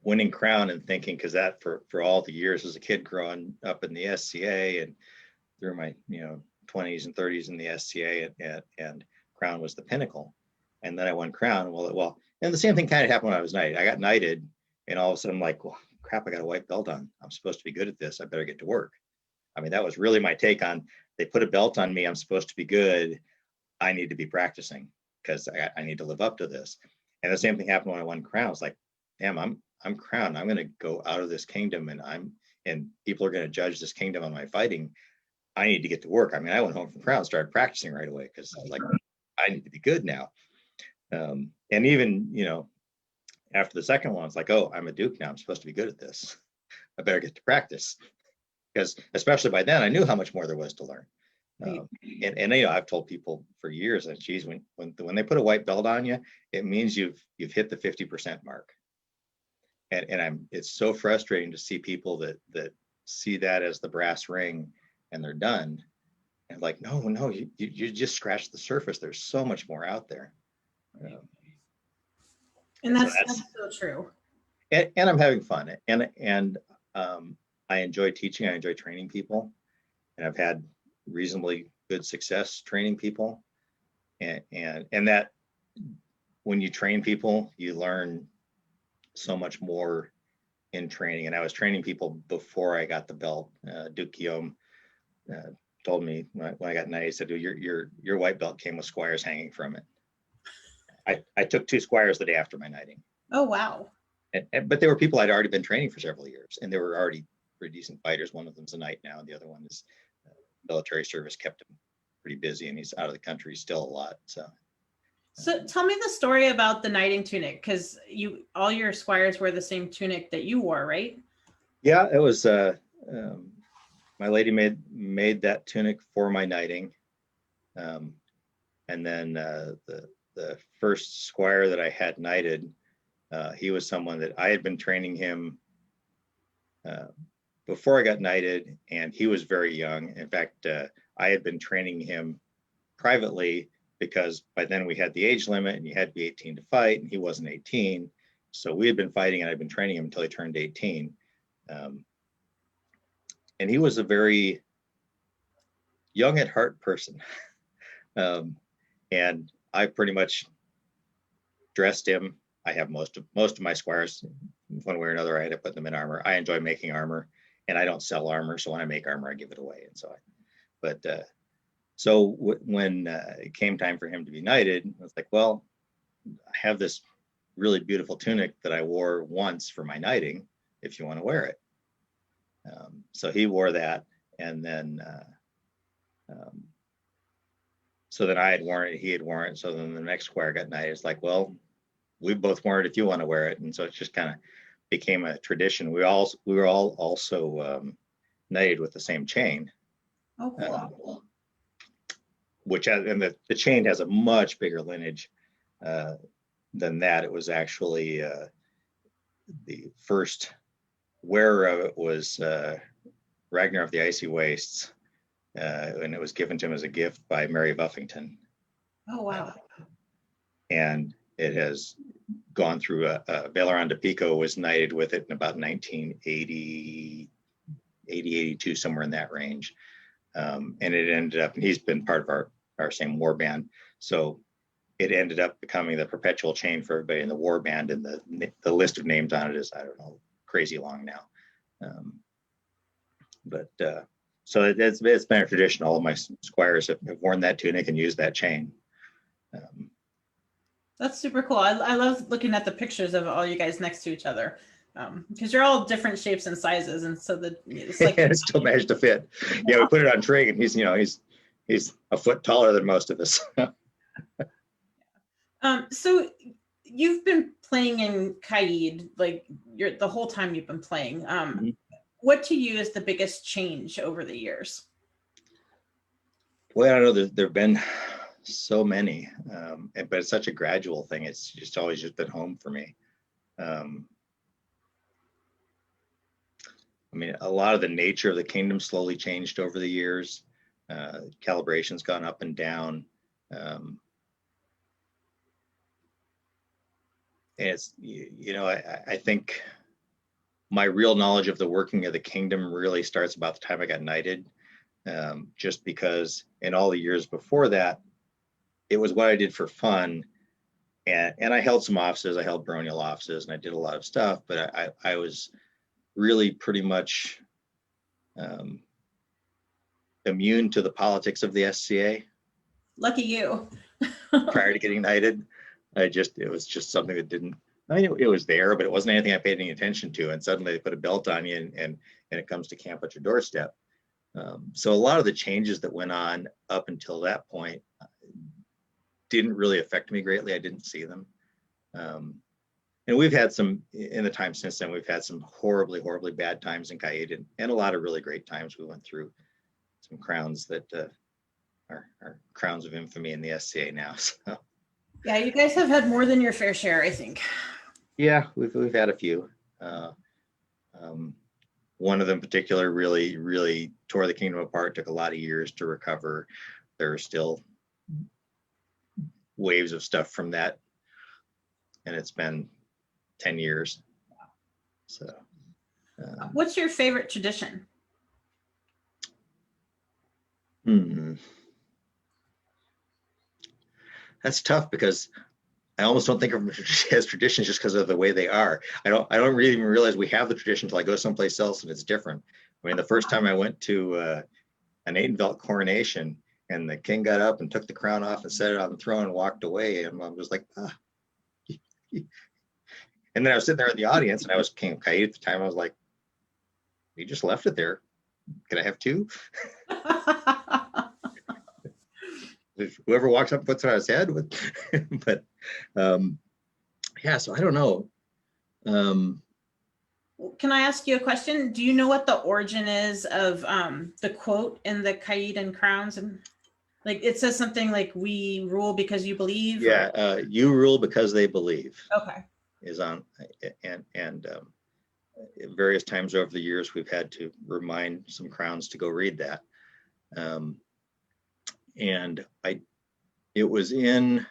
Winning crown and thinking, because that for all the years as a kid growing up in the SCA and through my 20s and 30s in the SCA, and crown was the pinnacle. And then I won crown. Well, and the same thing kind of happened when I was knighted. I got knighted, and all of a sudden I'm like, well, crap, I got a white belt on. I'm supposed to be good at this. I better get to work. I mean, that was really my take on, they put a belt on me. I'm supposed to be good. I need to be practicing because I need to live up to this. And the same thing happened when I won crown. It's like, damn, I'm crowned. I'm going to go out of this kingdom, and people are going to judge this kingdom on my fighting. I need to get to work. I mean, I went home from crown, started practicing right away because like, I need to be good now. And even, after the second one, it's like, oh, I'm a Duke now. I'm supposed to be good at this. I better get to practice, because especially by then I knew how much more there was to learn. And I've told people for years that, geez, when they put a white belt on you, it means you've hit the 50% mark. And it's so frustrating to see people that see that as the brass ring and they're done. And like, no, you just scratched the surface. There's so much more out there. And that's so true. And I'm having fun. And I enjoy teaching. I enjoy training people, and I've had reasonably good success training people. And that when you train people, you learn so much more in training. And I was training people before I got the belt. Duke Guillaume told me when I got knighted, he said, your white belt came with squires hanging from it. I took 2 squires the day after my knighting. Oh, wow. But they were people I'd already been training for several years, and they were already pretty decent fighters. One of them's a knight now, and the other one is military service kept him pretty busy, and he's out of the country still a lot. So tell me the story about the knighting tunic, because all your squires wear the same tunic that you wore, right? Yeah, it was my lady made that tunic for my knighting, and then the first squire that I had knighted, he was someone that I had been training him before I got knighted, and he was very young. In fact, I had been training him privately because by then we had the age limit and you had to be 18 to fight, and he wasn't 18. So we had been fighting, and I'd been training him until he turned 18. And he was a very young at heart person. And I pretty much dressed him. I have most of my squires, one way or another, I had to put them in armor. I enjoy making armor, and I don't sell armor. So when I make armor, I give it away. And so when it came time for him to be knighted, I was like, well, I have this really beautiful tunic that I wore once for my knighting, if you want to wear it. So he wore that, and then so then I had worn it, he had worn it. So then the next squire got knighted. It's like, well, we both worn it if you want to wear it. And so it just kind of became a tradition. We were all also knighted with the same chain. Oh, cool. Which and the chain has a much bigger lineage than that. It was actually the first wearer of it was Ragnar of the Icy Wastes, and it was given to him as a gift by Mary of Uffington. Oh, wow. And it has gone through Valeron de Pico was knighted with it in about 1980, 82, somewhere in that range. And it ended up, and he's been part of our same war band. So it ended up becoming the perpetual chain for everybody in the war band, and the list of names on it is, I don't know, crazy long now. So it's been a tradition. All of my squires have worn that tunic and used that chain. That's super cool. I love looking at the pictures of all you guys next to each other, because you're all different shapes and sizes, and so it's like it still managed to fit. Yeah, we put it on Trig, and he's a foot taller than most of us. So you've been playing in CAID like the whole time you've been playing. What to you is the biggest change over the years? Well, I don't know. There've been so many, but it's such a gradual thing. It's just always just been home for me. I mean, a lot of the nature of the kingdom slowly changed over the years. Calibration's gone up and down. And it's, I think my real knowledge of the working of the kingdom really starts about the time I got knighted, just because in all the years before that, it was what I did for fun. And I held some offices. I held baronial offices, and I did a lot of stuff, but I was really pretty much immune to the politics of the SCA. Lucky you. Prior to getting knighted, it was just something that didn't, I mean, it was there, but it wasn't anything I paid any attention to. And suddenly they put a belt on you, and it comes to camp at your doorstep. So a lot of the changes that went on up until that point didn't really affect me greatly. I didn't see them. And we've had some, in the time since then, we've had some horribly, horribly bad times in CAID, and a lot of really great times. We went through some crowns that are crowns of infamy in the SCA now. So. Yeah, you guys have had more than your fair share, I think. Yeah, we've had a few. One of them in particular really, really tore the kingdom apart, took a lot of years to recover. There are still waves of stuff from that, and it's been 10 years. So What's your favorite tradition? That's tough because I almost don't think of them as traditions just because of the way they are. I don't really even realize we have the tradition until I go someplace else and it's different. I mean, the first time I went to an Aidenvelt coronation and the king got up and took the crown off and set it on the throne and walked away, and I was like, ah. And then I was sitting there in the audience, and I was King of CAID at the time. I was like, you just left it there. Can I have two? Whoever walks up and puts it on his head. But yeah, so I don't know. Can I ask you a question? Do you know what the origin is of the quote in the CAID and Crowns? And like it says something like, "We rule because you believe." Yeah, you rule because they believe. Okay. Is on, and various times over the years we've had to remind some crowns to go read that. And it was in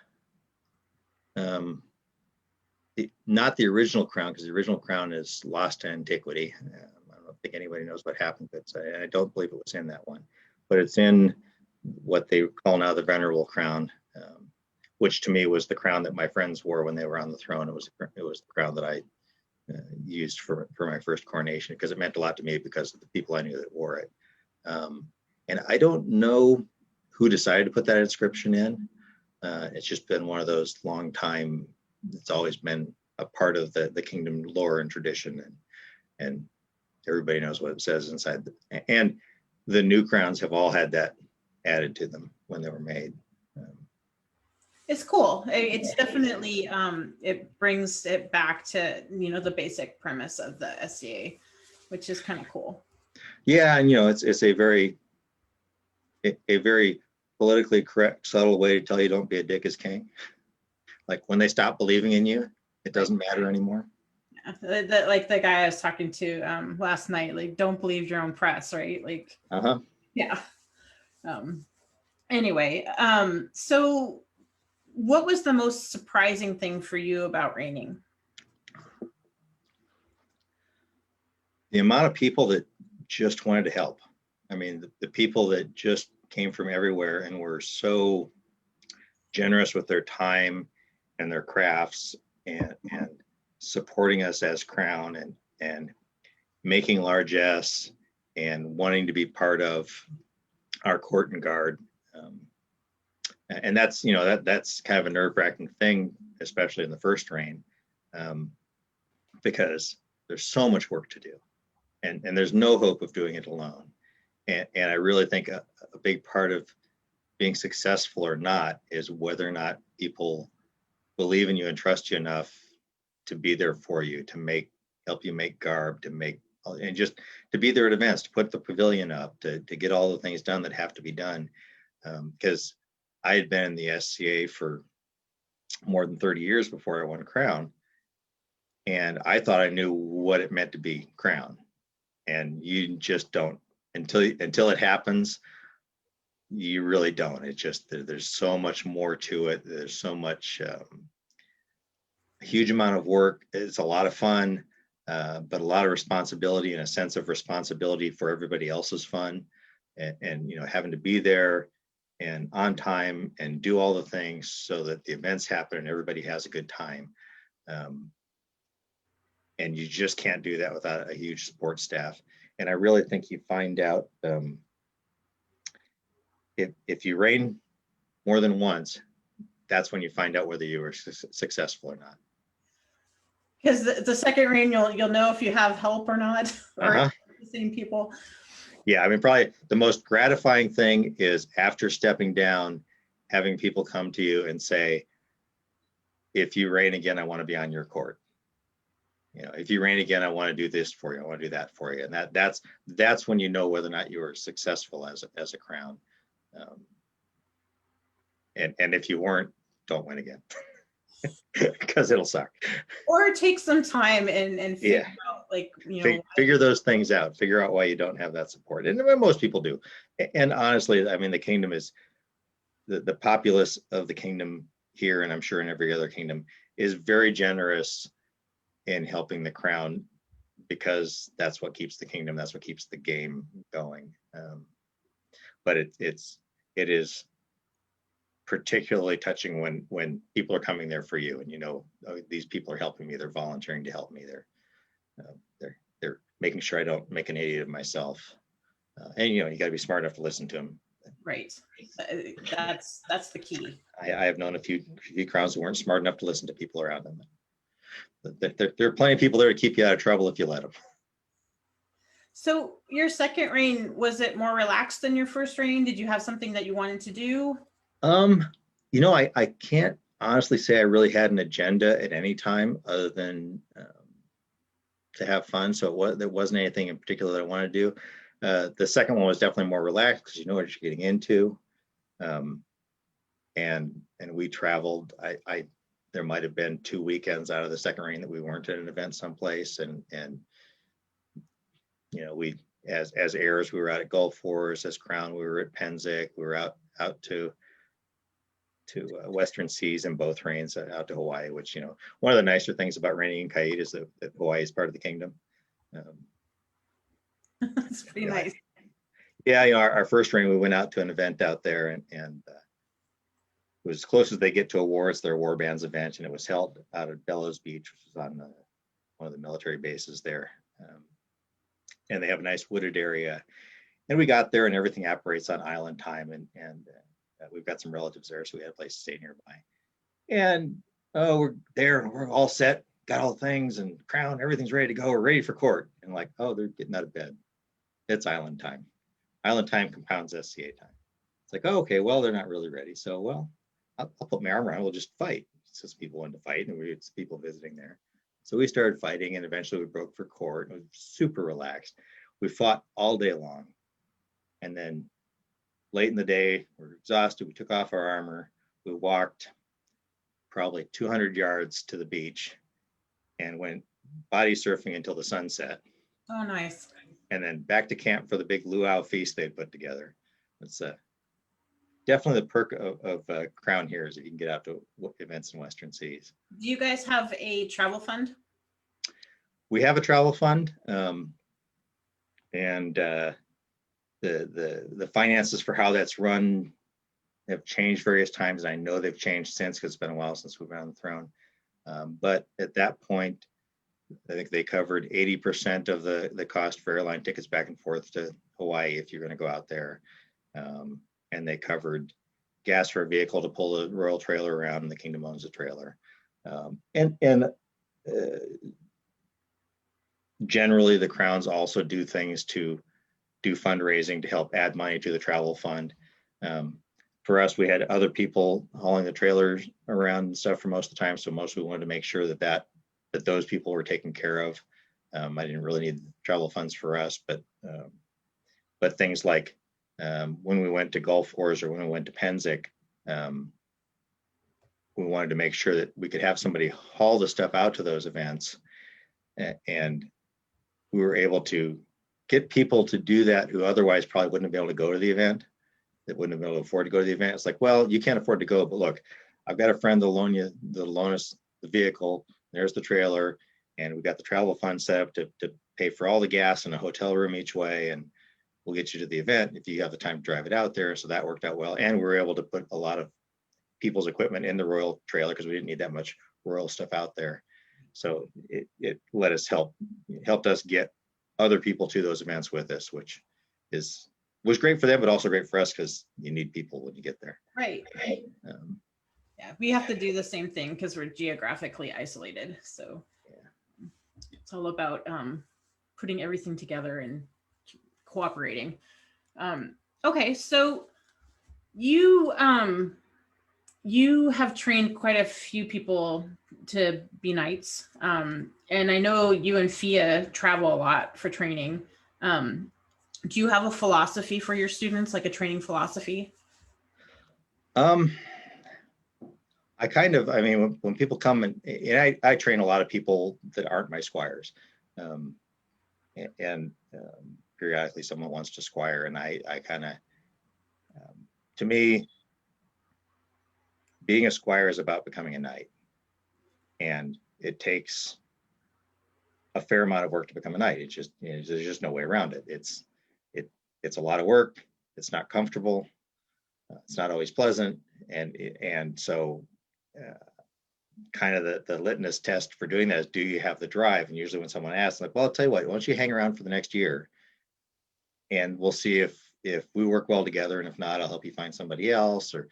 not the original crown, because the original crown is lost to antiquity. I don't think anybody knows what happened, but I don't believe it was in that one. But it's in what they call now the Venerable Crown, which to me was the crown that my friends wore when they were on the throne. It was the crown that I used for my first coronation, because it meant a lot to me because of the people I knew that wore it. And I don't know who decided to put that inscription in. It's just been one of those long time, it's always been a part of the kingdom lore and tradition, and everybody knows what it says inside. And the new crowns have all had that added to them when they were made. It's cool. It's definitely, it brings it back to, the basic premise of the SCA, which is kind of cool. Yeah, and it's a very politically correct, subtle way to tell you don't be a dick as king. Like when they stop believing in you, it doesn't matter anymore. Yeah, like the guy I was talking to last night, like don't believe your own press, right? Like, yeah. Anyway, so what was the most surprising thing for you about reigning? The amount of people that just wanted to help. I mean, the people that just came from everywhere and were so generous with their time and their crafts and supporting us as crown and making largesse and wanting to be part of our court and guard. And that's, that's kind of a nerve-wracking thing, especially in the first reign, because there's so much work to do, and there's no hope of doing it alone. And I really think a big part of being successful or not is whether or not people believe in you and trust you enough to be there for you, to help you make garb, and just to be there at events, to put the pavilion up, to get all the things done that have to be done. Because I had been in the SCA for more than 30 years before I won crown, and I thought I knew what it meant to be crown, and you just don't until it happens. You really don't. It's just there's so much more to it. There's so much, a huge amount of work. It's a lot of fun, but a lot of responsibility and a sense of responsibility for everybody else's fun, and having to be there and on time and do all the things so that the events happen and everybody has a good time. And you just can't do that without a huge support staff. And I really think you find out, if you reign more than once, that's when you find out whether you were successful or not. Because the second reign, you'll know if you have help or not, or the same people. Yeah, I mean, probably the most gratifying thing is after stepping down, having people come to you and say, if you reign again, I want to be on your court. If you reign again, I want to do this for you. I want to do that for you. And that's when you know whether or not you were successful as a crown. And if you weren't, don't win again. Because it'll suck. Or take some time and figure out, like, figure those things out. Figure out why you don't have that support. And most people do. And honestly, I mean, the kingdom is the populace of the kingdom here, and I'm sure in every other kingdom, is very generous in helping the crown because that's what keeps the kingdom, that's what keeps the game going. But it is particularly touching when people are coming there for you, and you know, oh, these people are helping me, they're volunteering to help me, they're making sure I don't make an idiot of myself. And you know, you got to be smart enough to listen to them. Right. That's the key. I have known a few crowns who weren't smart enough to listen to people around them. There are plenty of people there to keep you out of trouble if you let them. So your second reign, was it more relaxed than your first reign? Did you have something that you wanted to do? You know, I can't honestly say I really had an agenda at any time other than to have fun. So there wasn't anything in particular that I wanted to do. The second one was definitely more relaxed because you know what you're getting into. And we traveled. There might have been 2 weekends out of the second reign that we weren't at an event someplace, and you know, we as heirs we were out at Gulf Wars, as crown we were at Pennsic, we were out to Western Seas in both reigns, out to Hawaii, which, you know, one of the nicer things about reigning in CAID is that Hawaii is part of the kingdom. That's pretty nice. Yeah, you know, our first reign we went out to an event out there, and it was as close as they get to a war. It's their war bands event, and it was held out at Bellows Beach, which is on one of the military bases there. And they have a nice wooded area. And we got there, and everything operates on island time, and we've got some relatives there, so we had a place to stay nearby. And we're there, and we're all set, got all the things, and crown, everything's ready to go. We're ready for court. And like, oh, they're getting out of bed. It's island time. Island time compounds SCA time. It's like, oh, okay, well, they're not really ready. So, well, I'll put my armor on. We'll just fight. Since people wanted to fight, and we had people visiting there. So we started fighting, and eventually we broke for court. It was super relaxed. We fought all day long. And then late in the day, we're exhausted. We took off our armor. We walked probably 200 yards to the beach and went body surfing until the sunset. Oh, nice. And then back to camp for the big luau feast they put together. It's definitely the perk of Crown here is that you can get out to events in Western Seas. Do you guys have a travel fund? We have a travel fund, and the finances for how that's run have changed various times. I know they've changed since, because it's been a while since we've been on the throne. But at that point, I think they covered 80% of the cost for airline tickets back and forth to Hawaii if you're going to go out there. And they covered gas for a vehicle to pull the royal trailer around, and the kingdom owns the trailer. Generally, the crowns also do things to do fundraising to help add money to the travel fund. For us, we had other people hauling the trailers around and stuff for most of the time, so we wanted to make sure that those people were taken care of. I didn't really need travel funds for us, but things like when we went to Gulf Wars or when we went to Pennsic, we wanted to make sure that we could have somebody haul the stuff out to those events, and we were able to get people to do that who otherwise probably wouldn't have been able to go to the event, that wouldn't have been able to afford to go to the event. It's like, well, you can't afford to go, but look, I've got a friend that'll loan us the vehicle. There's the trailer, and we got the travel fund set up to pay for all the gas and a hotel room each way, and we'll get you to the event if you have the time to drive it out there. So that worked out well, and we were able to put a lot of people's equipment in the royal trailer because we didn't need that much royal stuff out there. So it let us helped us get other people to those events with us, which was great for them, but also great for us because you need people when you get there. Right. Yeah, we have to do the same thing because we're geographically isolated. So yeah, it's all about putting everything together and cooperating. Okay, so you have trained quite a few people to be knights, and I know you and Fia travel a lot for training. Do you have a philosophy for your students, like a training philosophy? I mean, when people come and I train a lot of people that aren't my squires, and periodically someone wants to squire, and I kind of, to me, being a squire is about becoming a knight, and it takes a fair amount of work to become a knight. It's just, there's just no way around it. It's a lot of work. It's not comfortable. It's not always pleasant. And so kind of the litmus test for doing that is, do you have the drive? And usually when someone asks, like, well, I'll tell you what, why don't you hang around for the next year and we'll see if we work well together. And if not, I'll help you find somebody else, or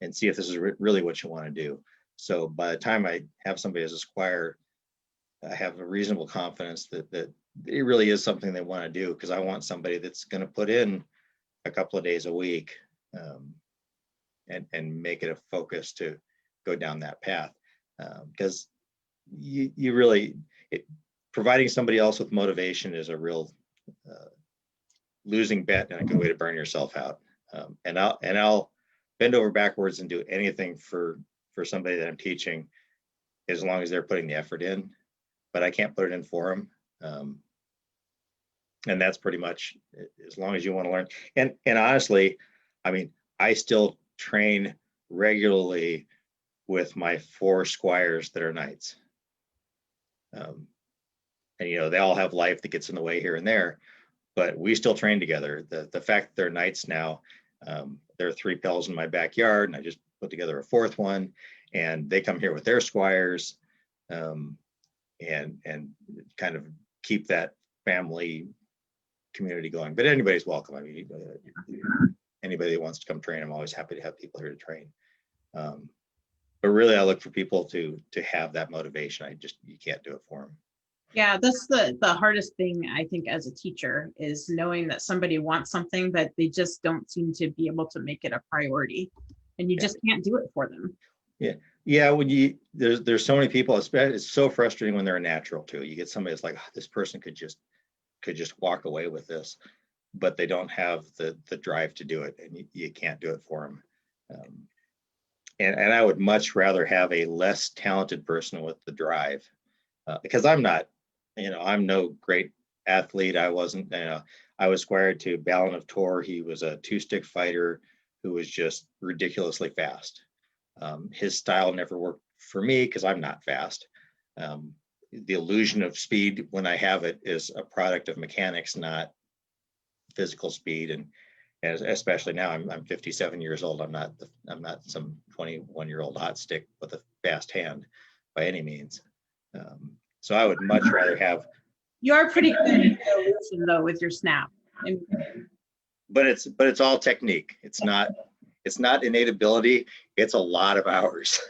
and see if this is really what you want to do. So by the time I have somebody as a squire, I have a reasonable confidence that it really is something they want to do, because I want somebody that's going to put in a couple of days a week and make it a focus to go down that path. Because you really, providing somebody else with motivation is a real losing bet and a good way to burn yourself out. And I'll bend over backwards and do anything for somebody that I'm teaching, as long as they're putting the effort in, but I can't put it in for them. And that's pretty much as long as you want to learn. And honestly, I mean, I still train regularly with my 4 squires that are knights. And they all have life that gets in the way here and there, but we still train together. The fact that they're knights now, there are 3 pells in my backyard, and I just put together a 4th one, and they come here with their squires, and kind of keep that family community going. But anybody's welcome. I mean, anybody that wants to come train, I'm always happy to have people here to train. But really, I look for people to have that motivation. You can't do it for them. Yeah, that's the hardest thing, I think, as a teacher, is knowing that somebody wants something, but they just don't seem to be able to make it a priority, and you just can't do it for them. Yeah. When there's so many people, it's so frustrating when they're a natural too. You get somebody that's like, oh, this person could just walk away with this, but they don't have the drive to do it, and you can't do it for them. And I would much rather have a less talented person with the drive, because I'm not, I'm no great athlete. I wasn't, I was squired to Balin of Tor. He was a 2-stick fighter who was just ridiculously fast. His style never worked for me because I'm not fast. The illusion of speed, when I have it, is a product of mechanics, not physical speed. And especially now, I'm 57 years old. I'm not some 21-year-old hot stick with a fast hand by any means. So I would much rather have. You are pretty good at the illusion, though, with your snap. But it's all technique. It's not innate ability. It's a lot of hours,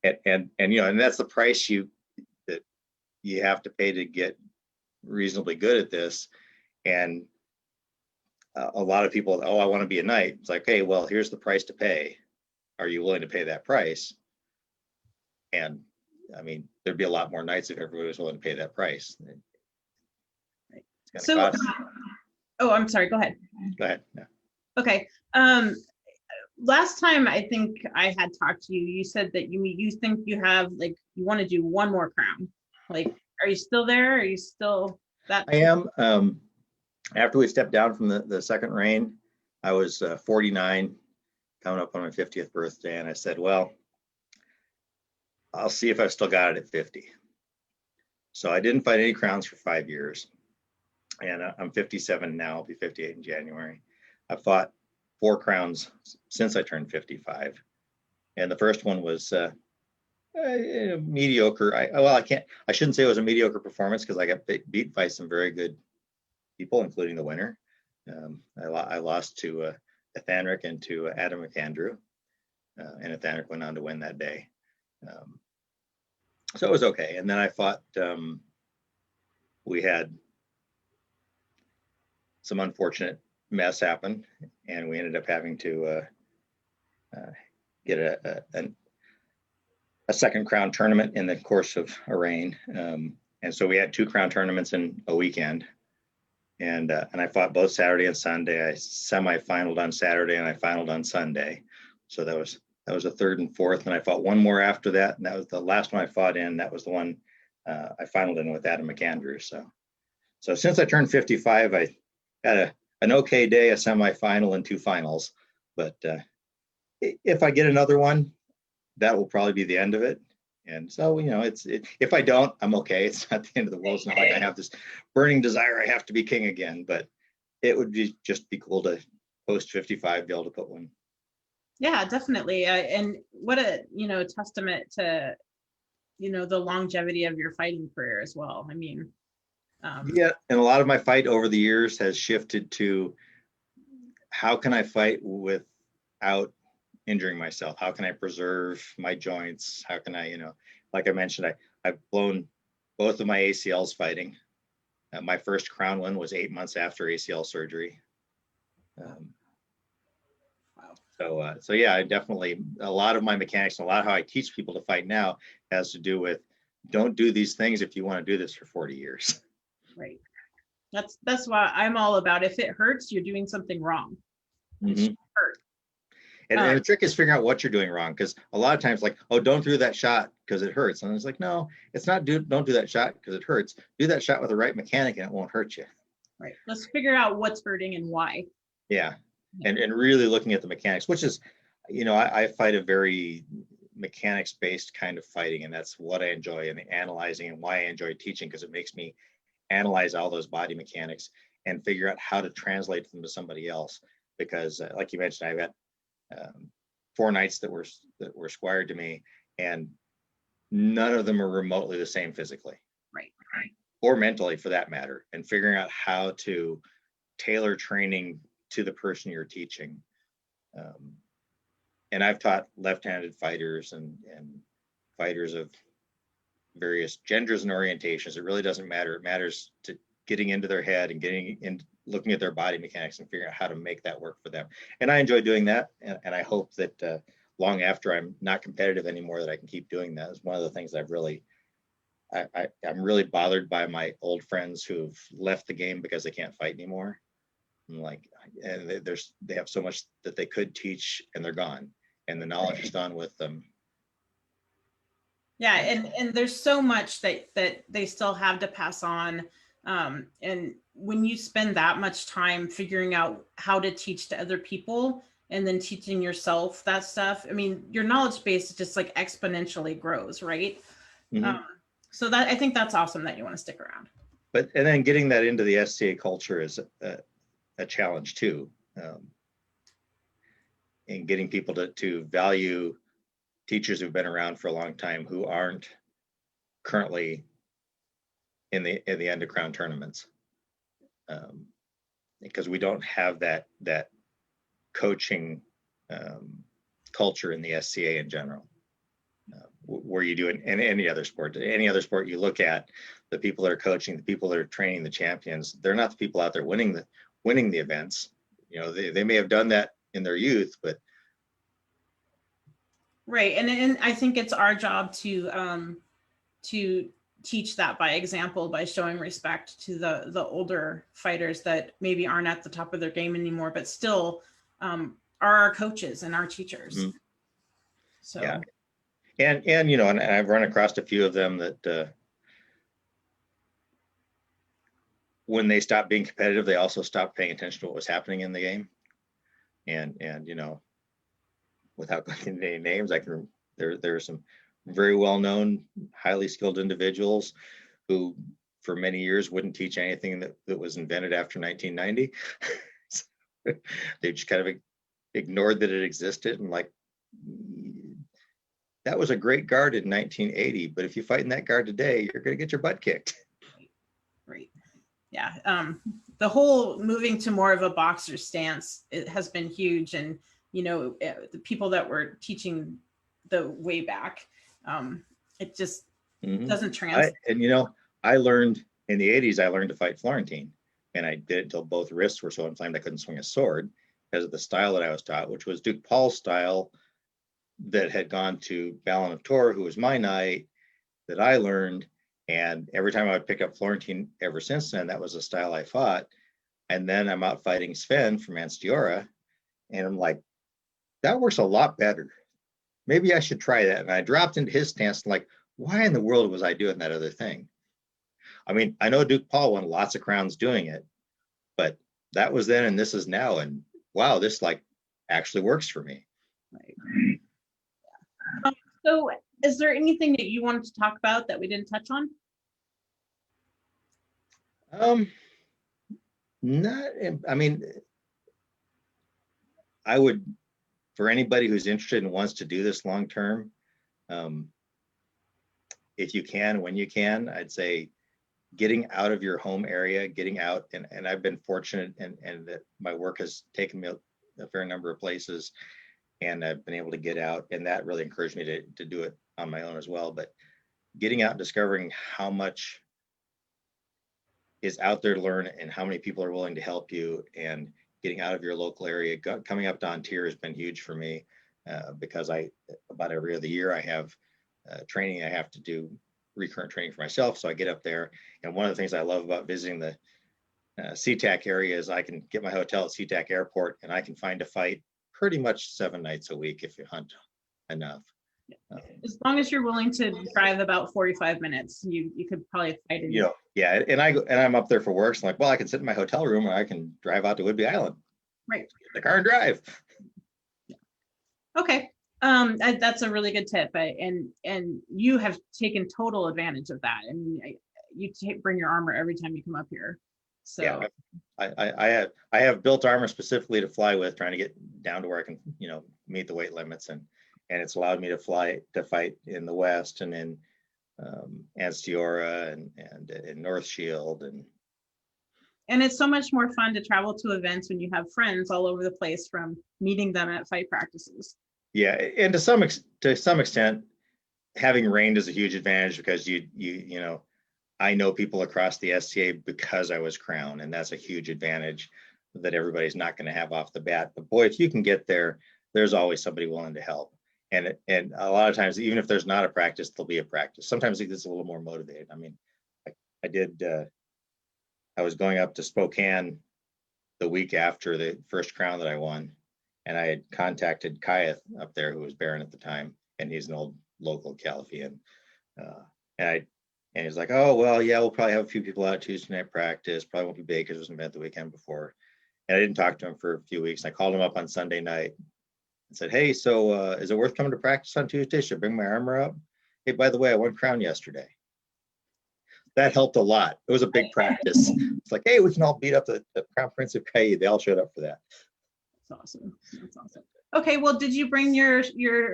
and that's the price that you have to pay to get reasonably good at this. And a lot of people, I want to be a knight. It's like, hey, well, here's the price to pay. Are you willing to pay that price? And I mean, there'd be a lot more knights if everybody was willing to pay that price. So, I'm sorry. Go ahead. Go ahead. Yeah. Okay. Last time I think I had talked to you, you said that you think you have, like, you want to do one more crown. Like, are you still there? Are you still that? I am. After we stepped down from the second reign, I was 49, coming up on my 50th birthday, and I said, well, I'll see if I've still got it at 50. So I didn't fight any crowns for 5 years, and I'm 57 now. I'll be 58 in January. I fought 4 crowns since I turned 55, and the first one was mediocre. I shouldn't say it was a mediocre performance, because I got beat by some very good people, including the winner. I lost to Ethanric and to Adam McAndrew, and Ethanric went on to win that day. So it was okay. And then I fought, we had some unfortunate mess happen, and we ended up having to get a second crown tournament in the course of a reign. And so we had 2 crown tournaments in a weekend. And I fought both Saturday and Sunday. I semi-finaled on Saturday and I finaled on Sunday. So that was a 3rd and 4th. And I fought one more after that. And that was the last one I fought in. That was the one I finaled in with Adam McAndrew. So since I turned 55, I had an okay day, a semi-final and 2 finals. But if I get another one, that will probably be the end of it. And so, if I don't, I'm okay. It's not the end of the world. It's not like I have this burning desire I have to be king again, but it would just be cool to post 55, be able to put one. Yeah, definitely. And what a, testament to, the longevity of your fighting career as well. I mean, yeah, and a lot of my fight over the years has shifted to how can I fight without injuring myself? How can I preserve my joints? How can I, like I mentioned, I've blown both of my ACLs fighting. My first crown win was 8 months after ACL surgery. wow. So yeah, I definitely, a lot of my mechanics and a lot of how I teach people to fight now has to do with don't do these things if you want to do this for 40 years. Right. That's why I'm all about, if it hurts, you're doing something wrong. It should hurt. And the trick is figuring out what you're doing wrong, because a lot of times, like, oh, don't do that shot because it hurts. And it's like, no, it's not don't do that shot because it hurts. Do that shot with the right mechanic and it won't hurt you. Right. Let's figure out what's hurting and why. Yeah. And really looking at the mechanics, which is, I fight a very mechanics based kind of fighting, and that's what I enjoy, and the analyzing, and why I enjoy teaching, because it makes me analyze all those body mechanics and figure out how to translate them to somebody else. Because like you mentioned, I've got 4 knights that were squired to me, and none of them are remotely the same physically, right, or mentally for that matter. And figuring out how to tailor training to the person you're teaching. And I've taught left-handed fighters and fighters of various genders and orientations. It really doesn't matter. It matters to getting into their head and getting in, looking at their body mechanics and figuring out how to make that work for them. And I enjoy doing that. And I hope that long after I'm not competitive anymore, that I can keep doing that. It's one of the things I've really, I'm really bothered by my old friends who've left the game because they can't fight anymore. And they have so much that they could teach, and they're gone, and the knowledge is gone with them. Yeah, and there's so much that they still have to pass on. And when you spend that much time figuring out how to teach to other people and then teaching yourself that stuff, I mean, your knowledge base just like exponentially grows, right? So that, I think that's awesome that you want to stick around. And then getting that into the SCA culture is a challenge too, and getting people to value teachers who've been around for a long time who aren't currently in the end of crown tournaments, because we don't have that coaching culture in the SCA in general, where you do in any other sport. Any other sport you look at, the people that are coaching, the people that are training the champions, they're not the people out there winning the events. They may have done that in their youth, but right. And I think it's our job to teach that by example, by showing respect to the older fighters that maybe aren't at the top of their game anymore, but still are our coaches and our teachers. So yeah. And I've run across a few of them that when they stopped being competitive, they also stopped paying attention to what was happening in the game. And without going into any names, there are some very well-known, highly skilled individuals who for many years wouldn't teach anything that was invented after 1990. They just kind of ignored that it existed, and like, that was a great guard in 1980, but if you fight in that guard today, you're going to get your butt kicked. Right. Yeah. The whole moving to more of a boxer stance, it has been huge. And, the people that were teaching the way back, it just doesn't translate. I learned in the 80s, I learned to fight Florentine, and I did it until both wrists were so inflamed I couldn't swing a sword because of the style that I was taught, which was Duke Paul's style that had gone to Ballon of Tor, who was my knight, that I learned. And every time I would pick up Florentine ever since then, that was the style I fought. And then I'm out fighting Sven from Anstiora, and I'm like, that works a lot better. Maybe I should try that. And I dropped into his stance, like, why in the world was I doing that other thing? I mean, I know Duke Paul won lots of crowns doing it, but that was then and this is now. And wow, this like actually works for me. Right. So Is there anything that you wanted to talk about that we didn't touch on? Not, I mean, I would, for anybody who's interested and wants to do this long term, if you can, when you can, I'd say getting out of your home area, getting out, and I've been fortunate and that my work has taken me a fair number of places, and I've been able to get out, and that really encouraged me to do it on my own as well. But getting out and discovering how much is out there to learn and how many people are willing to help you, and getting out of your local area, coming up to Ontario has been huge for me, because about every other year I have training I have to do, recurrent training for myself. So I get up there, and one of the things I love about visiting the SeaTac area is I can get my hotel at SeaTac Airport, and I can find a fight pretty much 7 nights a week if you hunt enough. As long as you're willing to drive about 45 minutes, you could probably fight it. Yeah, and I'm up there for work. So I'm like, well, I can sit in my hotel room, or I can drive out to Whidbey Island. Right. Get the car and drive. Yeah. Okay. That's a really good tip, and you have taken total advantage of that, and you bring your armor every time you come up here. So yeah, I have built armor specifically to fly with, trying to get down to where I can meet the weight limits, and it's allowed me to fight in the West and in Anstiora and in North Shield, and it's so much more fun to travel to events when you have friends all over the place from meeting them at fight practices. Yeah, and to some extent, having reigned is a huge advantage, because I know people across the STA because I was Crown, and that's a huge advantage that everybody's not going to have off the bat. But boy, if you can get there, there's always somebody willing to help. And a lot of times, even if there's not a practice, there'll be a practice. Sometimes it gets a little more motivated. I mean, I was going up to Spokane the week after the first Crown that I won, and I had contacted CAID up there, who was Baron at the time, and he's an old local Califian. And he's like, oh, well, yeah, we'll probably have a few people out Tuesday night practice. Probably won't be big because it was an event the weekend before. And I didn't talk to him for a few weeks. And I called him up on Sunday night and said, hey, so is it worth coming to practice on Tuesday? Should I bring my armor up? Hey, by the way, I won Crown yesterday. That helped a lot. It was a big practice. It's like, hey, we can all beat up the Crown Prince of CAID. They all showed up for that. That's awesome. That's awesome. Okay, well, did you bring your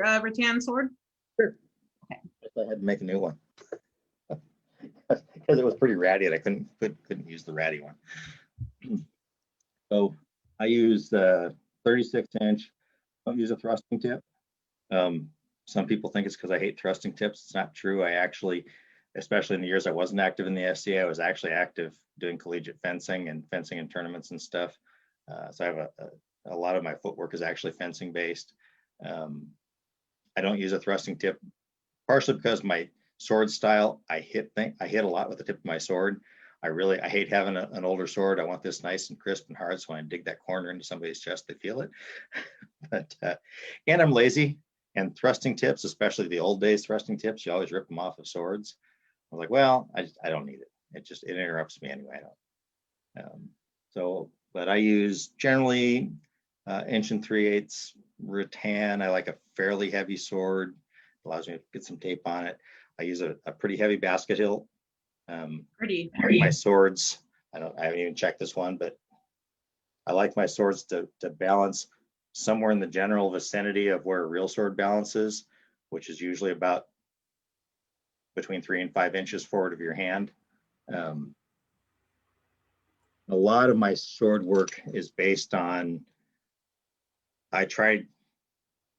rattan sword? Sure. Okay. I had to make a new one because it was pretty ratty, and I couldn't use the ratty one. So I use 36-inch. Don't use a thrusting tip. Some people think it's because I hate thrusting tips. It's not true. I actually, especially in the years I wasn't active in the SCA, I was actually active doing collegiate fencing and tournaments and stuff. So I have a lot of my footwork is actually fencing based. I don't use a thrusting tip, partially because my sword style, I hit a lot with the tip of my sword. I hate having an older sword. I want this nice and crisp and hard, so when I dig that corner into somebody's chest, they feel it. But and I'm lazy, and thrusting tips, especially the old days thrusting tips, you always rip them off of swords. I was like, well, I don't need it. It interrupts me anyway. But I use generally 1 3/8 rattan. I like a fairly heavy sword. Allows me to get some tape on it. I use a pretty heavy basket hilt. Pretty. My swords, I haven't even checked this one, but I like my swords to balance somewhere in the general vicinity of where a real sword balances, which is usually about between 3 and 5 inches forward of your hand. A lot of my sword work is based on, I try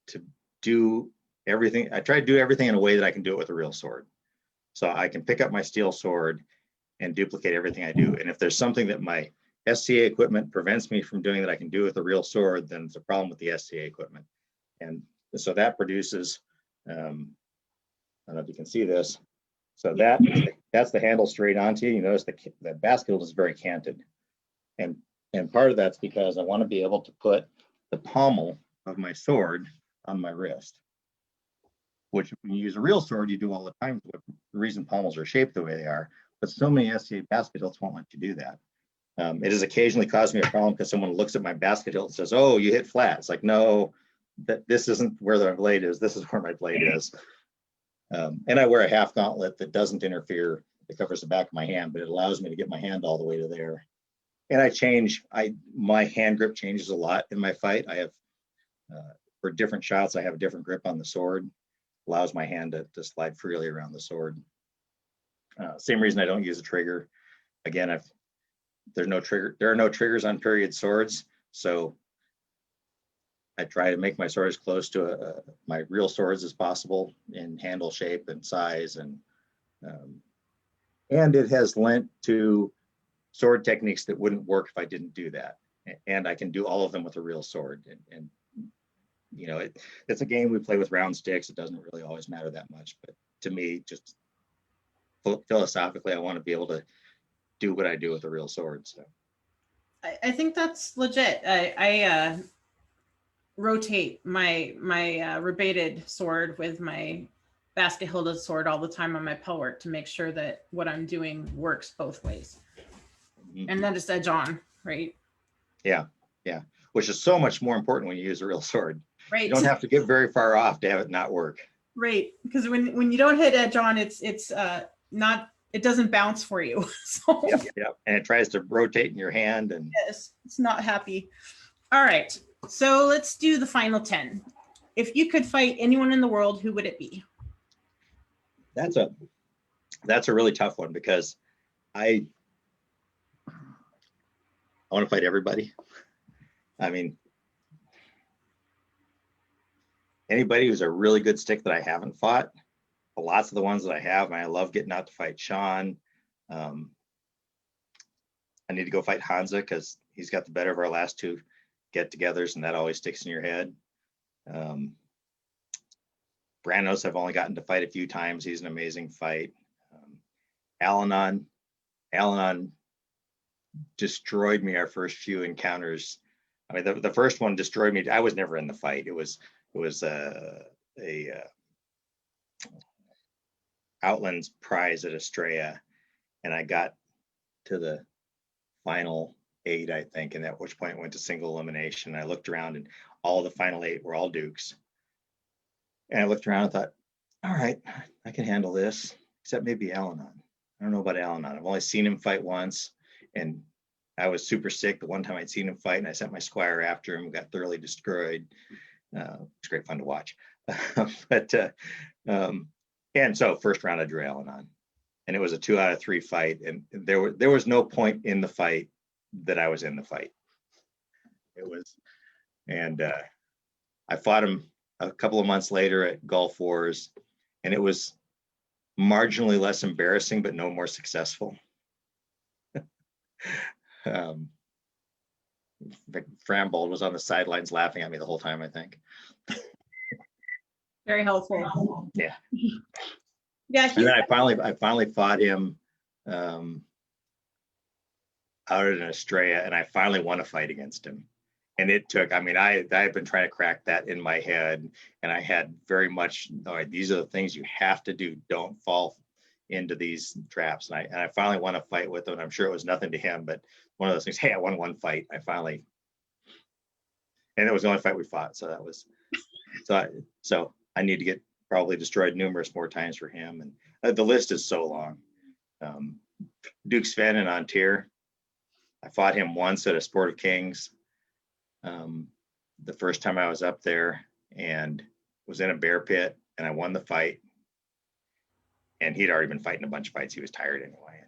to do everything in a way that I can do it with a real sword. So I can pick up my steel sword and duplicate everything I do. And if there's something that my SCA equipment prevents me from doing that I can do with a real sword, then it's a problem with the SCA equipment. And so that produces, I don't know if you can see this. So that's the handle straight onto you. You notice the basket hilt is very canted. And part of that's because I want to be able to put the pommel of my sword on my wrist, which when you use a real sword, you do all the time. The reason pommels are shaped the way they are, but so many SCA basket hilts won't let you do that. It has occasionally caused me a problem because someone looks at my basket hilt and says, oh, you hit flat. It's like, no, this isn't where the blade is. This is where my blade is. And I wear a half gauntlet that doesn't interfere, that covers the back of my hand, but it allows me to get my hand all the way to there. And my hand grip changes a lot in my fight. I have, for different shots, I have a different grip on the sword, allows my hand to slide freely around the sword. Same reason I don't use a trigger. Again, there are no triggers on period swords, so I try to make my sword as close to my real swords as possible in handle shape and size, and it has lent to sword techniques that wouldn't work if I didn't do that. And I can do all of them with a real sword. And you know, it's a game we play with round sticks. It doesn't really always matter that much, but to me, just philosophically, I want to be able to do what I do with a real sword. So I think that's legit. I rotate my rebated sword with my basket hilda sword all the time on my pelwork to make sure that what I'm doing works both ways. And then just edge on, right? Yeah, which is so much more important when you use a real sword. Right. You don't have to get very far off to have it not work. Right, because when you don't hit edge on, it's not, it doesn't bounce for you. So Yep. And it tries to rotate in your hand, and yes, it's not happy. All right, so let's do the final 10. If you could fight anyone in the world, who would it be? That's a really tough one, because I want to fight everybody. I mean, anybody who's a really good stick that I haven't fought. Lots of the ones that I have, and I love getting out to fight Sean. I need to go fight Hansa because he's got the better of our last two get-togethers, and that always sticks in your head. Brandos I've only gotten to fight a few times. He's an amazing fight. Alanon destroyed me our first few encounters. I mean, the first one destroyed me. I was never in the fight. It was a Outlands prize at Estrella, and I got to the final 8, I think, and at which point it went to single elimination. I looked around, and all the final 8 were all Dukes. And I looked around and thought, all right, I can handle this, except maybe Alanon. I don't know about Alanon. I've only seen him fight once, and I was super sick the one time I'd seen him fight, and I sent my squire after him, got thoroughly destroyed. It's great fun to watch. And so first round I drew Alanon, and it was a 2 out of 3 fight, and there was no point in the fight that I was in the fight. It was, and I fought him a couple of months later at Gulf Wars, and it was marginally less embarrassing, but no more successful. Frambold was on the sidelines laughing at me the whole time, I think. Very helpful. Yeah. Yeah. And then I finally fought him out in Estrella, and I finally won a fight against him. And it took, I mean, I had been trying to crack that in my head, and I had very much, all right, these are the things you have to do. Don't fall into these traps. And I finally won a fight with him. And I'm sure it was nothing to him, but one of those things, hey, I won one fight. And it was the only fight we fought. So that was, so I need to get probably destroyed numerous more times for him. And the list is so long. Duke Sven and Antir, I fought him once at a Sport of Kings. The first time I was up there, and was in a bear pit, and I won the fight. And he'd already been fighting a bunch of fights. He was tired anyway.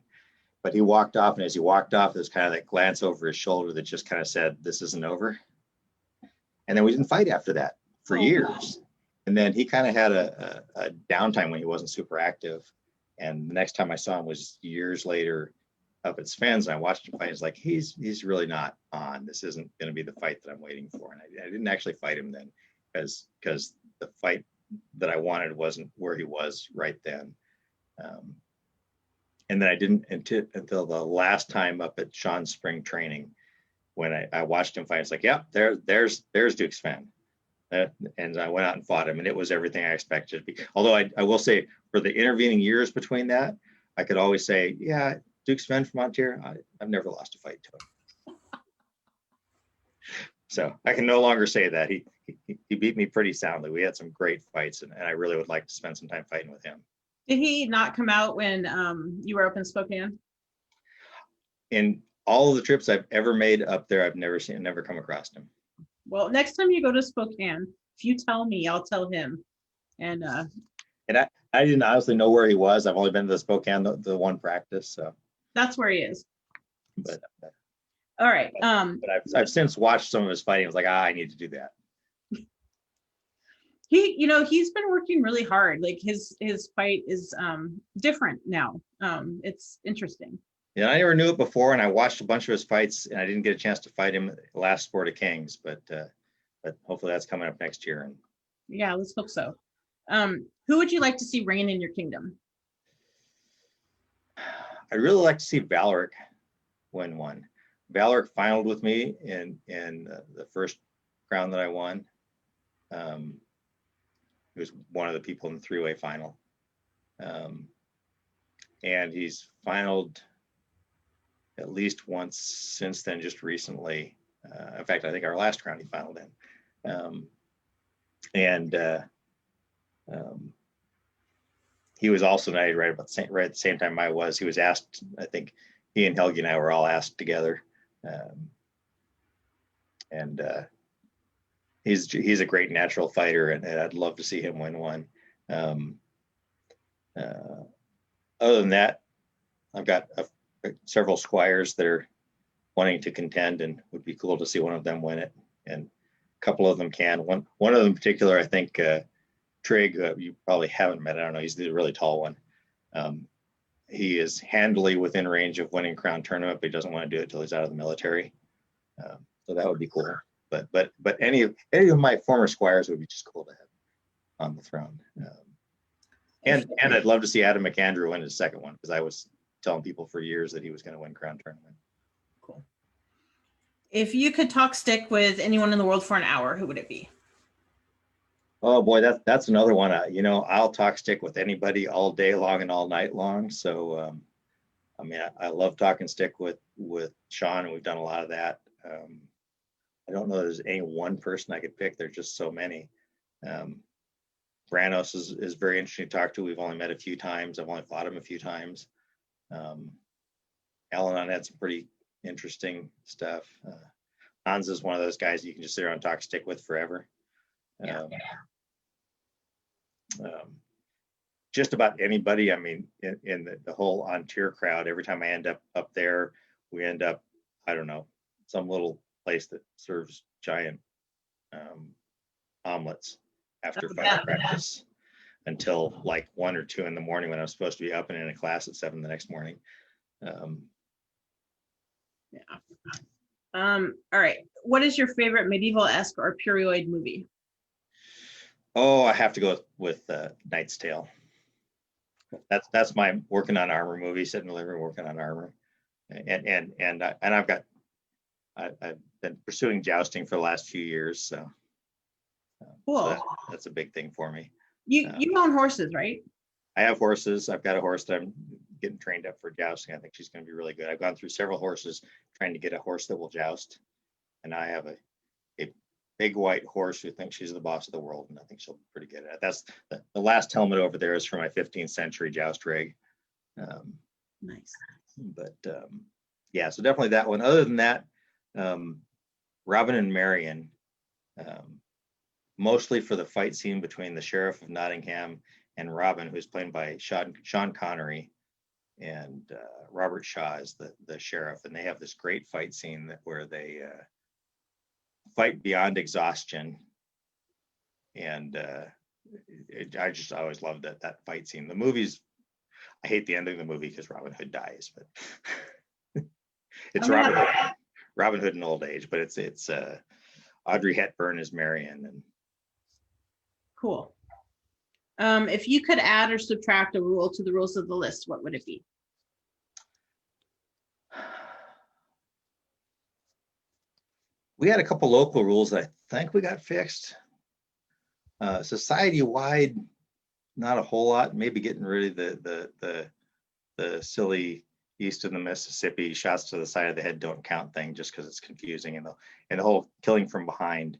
But he walked off, and as he walked off, there's kind of that glance over his shoulder that just kind of said, this isn't over. And then we didn't fight after that for years. Wow. And then he kind of had a downtime when he wasn't super active. And the next time I saw him was years later up at Sven's, and I watched him fight. It's like, he's really not on. This isn't going to be the fight that I'm waiting for. And I didn't actually fight him then because the fight that I wanted wasn't where he was right then. And then I didn't until the last time up at Sean's spring training, when I watched him fight. It's like, yeah, there's Duke Sven. And I went out and fought him, and it was everything I expected it to be. Although I will say, for the intervening years between that, I could always say, yeah, Duke Sven from Antir, I've never lost a fight to him. So I can no longer say that. He beat me pretty soundly. We had some great fights, and I really would like to spend some time fighting with him. Did he not come out when you were up in Spokane? In all of the trips I've ever made up there, I've never come across him. Well, next time you go to Spokane, if you tell me, I'll tell him. And I didn't honestly know where he was. I've only been to the Spokane, the one practice. So that's where he is. but All right. but I've since watched some of his fighting. I was like, I need to do that. He's been working really hard. Like his fight is different now. It's interesting. Yeah, I never knew it before, and I watched a bunch of his fights, and I didn't get a chance to fight him at the last Sport of Kings, but hopefully that's coming up next year. And yeah, let's hope so. Who would you like to see reign in your kingdom? I'd really like to see Valeric win one. Valeric finaled with me in the first crown that I won. He was one of the people in the three-way final. And he's finaled at least once since then, just recently. In fact, I think our last crown he finaled in. He was also knighted right at the same time I was. He was asked, I think he and Helgi and I were all asked together. He's a great natural fighter, and I'd love to see him win one. Other than that, I've got several squires that are wanting to contend, and would be cool to see one of them win it. And a couple of them can. One of them in particular, I think Trig, you probably haven't met. I don't know. He's the really tall one. He is handily within range of winning crown tournament, but he doesn't want to do it until he's out of the military. So that would be cool. But any of my former squires would be just cool to have on the throne. And I'd love to see Adam McAndrew win his second one, because I was telling people for years that he was going to win crown tournament. Cool. If you could talk stick with anyone in the world for an hour, who would it be? Oh boy, that's another one. I'll talk stick with anybody all day long and all night long. So I love talking stick with Sean, and we've done a lot of that. I don't know that there's any one person I could pick. There's just so many. Branos is very interesting to talk to. We've only met a few times. I've only fought him a few times. Al-Anon had some pretty interesting stuff. Hans is one of those guys you can just sit around and talk stick with forever. Just about anybody. I mean, in the whole on-tier crowd, every time I end up there, we end up, I don't know, some little place that serves giant omelets after fight practice until like 1 or 2 in the morning, when I'm supposed to be up and in a class at 7 the next morning. All right. What is your favorite medieval-esque or period movie? Oh, I have to go with Knight's Tale. That's my working on armor movie, sitting in the living room working on armor. And I've been pursuing jousting for the last few years, so cool. So that's a big thing for me. You own horses, right? I have horses. I've got a horse that I'm getting trained up for jousting. I think she's going to be really good. I've gone through several horses trying to get a horse that will joust, and I have a big white horse who thinks she's the boss of the world, and I think she'll be pretty good at it. That's the last helmet over there is for my 15th century joust rig. Nice. But yeah, so definitely that one. Other than that, Robin and Marion, mostly for the fight scene between the Sheriff of Nottingham and Robin, who's played by Sean Connery, and Robert Shaw is the sheriff, and they have this great fight scene where they fight beyond exhaustion, and I just always loved that fight scene. The movies, I hate the ending of the movie because Robin Hood dies, but it's Robin Hood in old age, but it's Audrey Hepburn as Marion. And cool. If you could add or subtract a rule to the rules of the list, what would it be? We had a couple local rules that I think we got fixed. Society-wide, not a whole lot. Maybe getting rid of the silly, east of the Mississippi, shots to the side of the head don't count thing, just because it's confusing, and the whole killing from behind,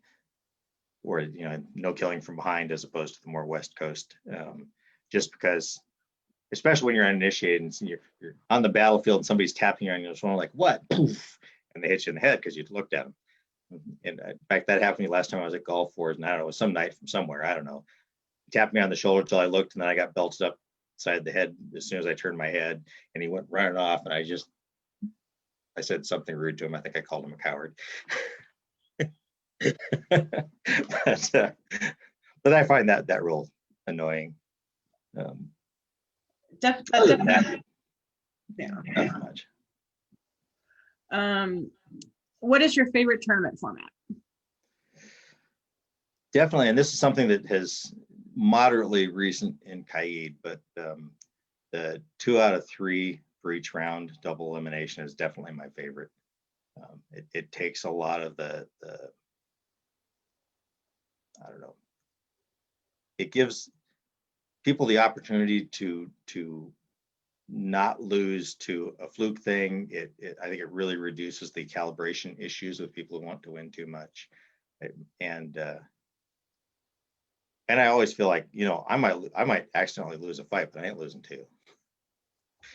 or no killing from behind as opposed to the more West Coast, just because, especially when you're uninitiated and you're on the battlefield and somebody's tapping you on your shoulder like, what, poof, and they hit you in the head because you looked at them. And in fact, that happened to me last time I was at Gulf Wars, and I don't know, it was some night from somewhere, I don't know. He tapped me on the shoulder till I looked, and then I got belted up side the head as soon as I turned my head, and he went running off, and I said something rude to him. I think I called him a coward. but I find that real annoying. Definitely. Not much. What is your favorite tournament format? Definitely, and this is something that has moderately recent in CAID, but the 2 out of 3 for each round double elimination is definitely my favorite. It takes a lot of the I don't know. It gives people the opportunity to not lose to a fluke thing. I think it really reduces the calibration issues with people who want to win too much, and I always feel like, I might accidentally lose a fight, but I ain't losing 2.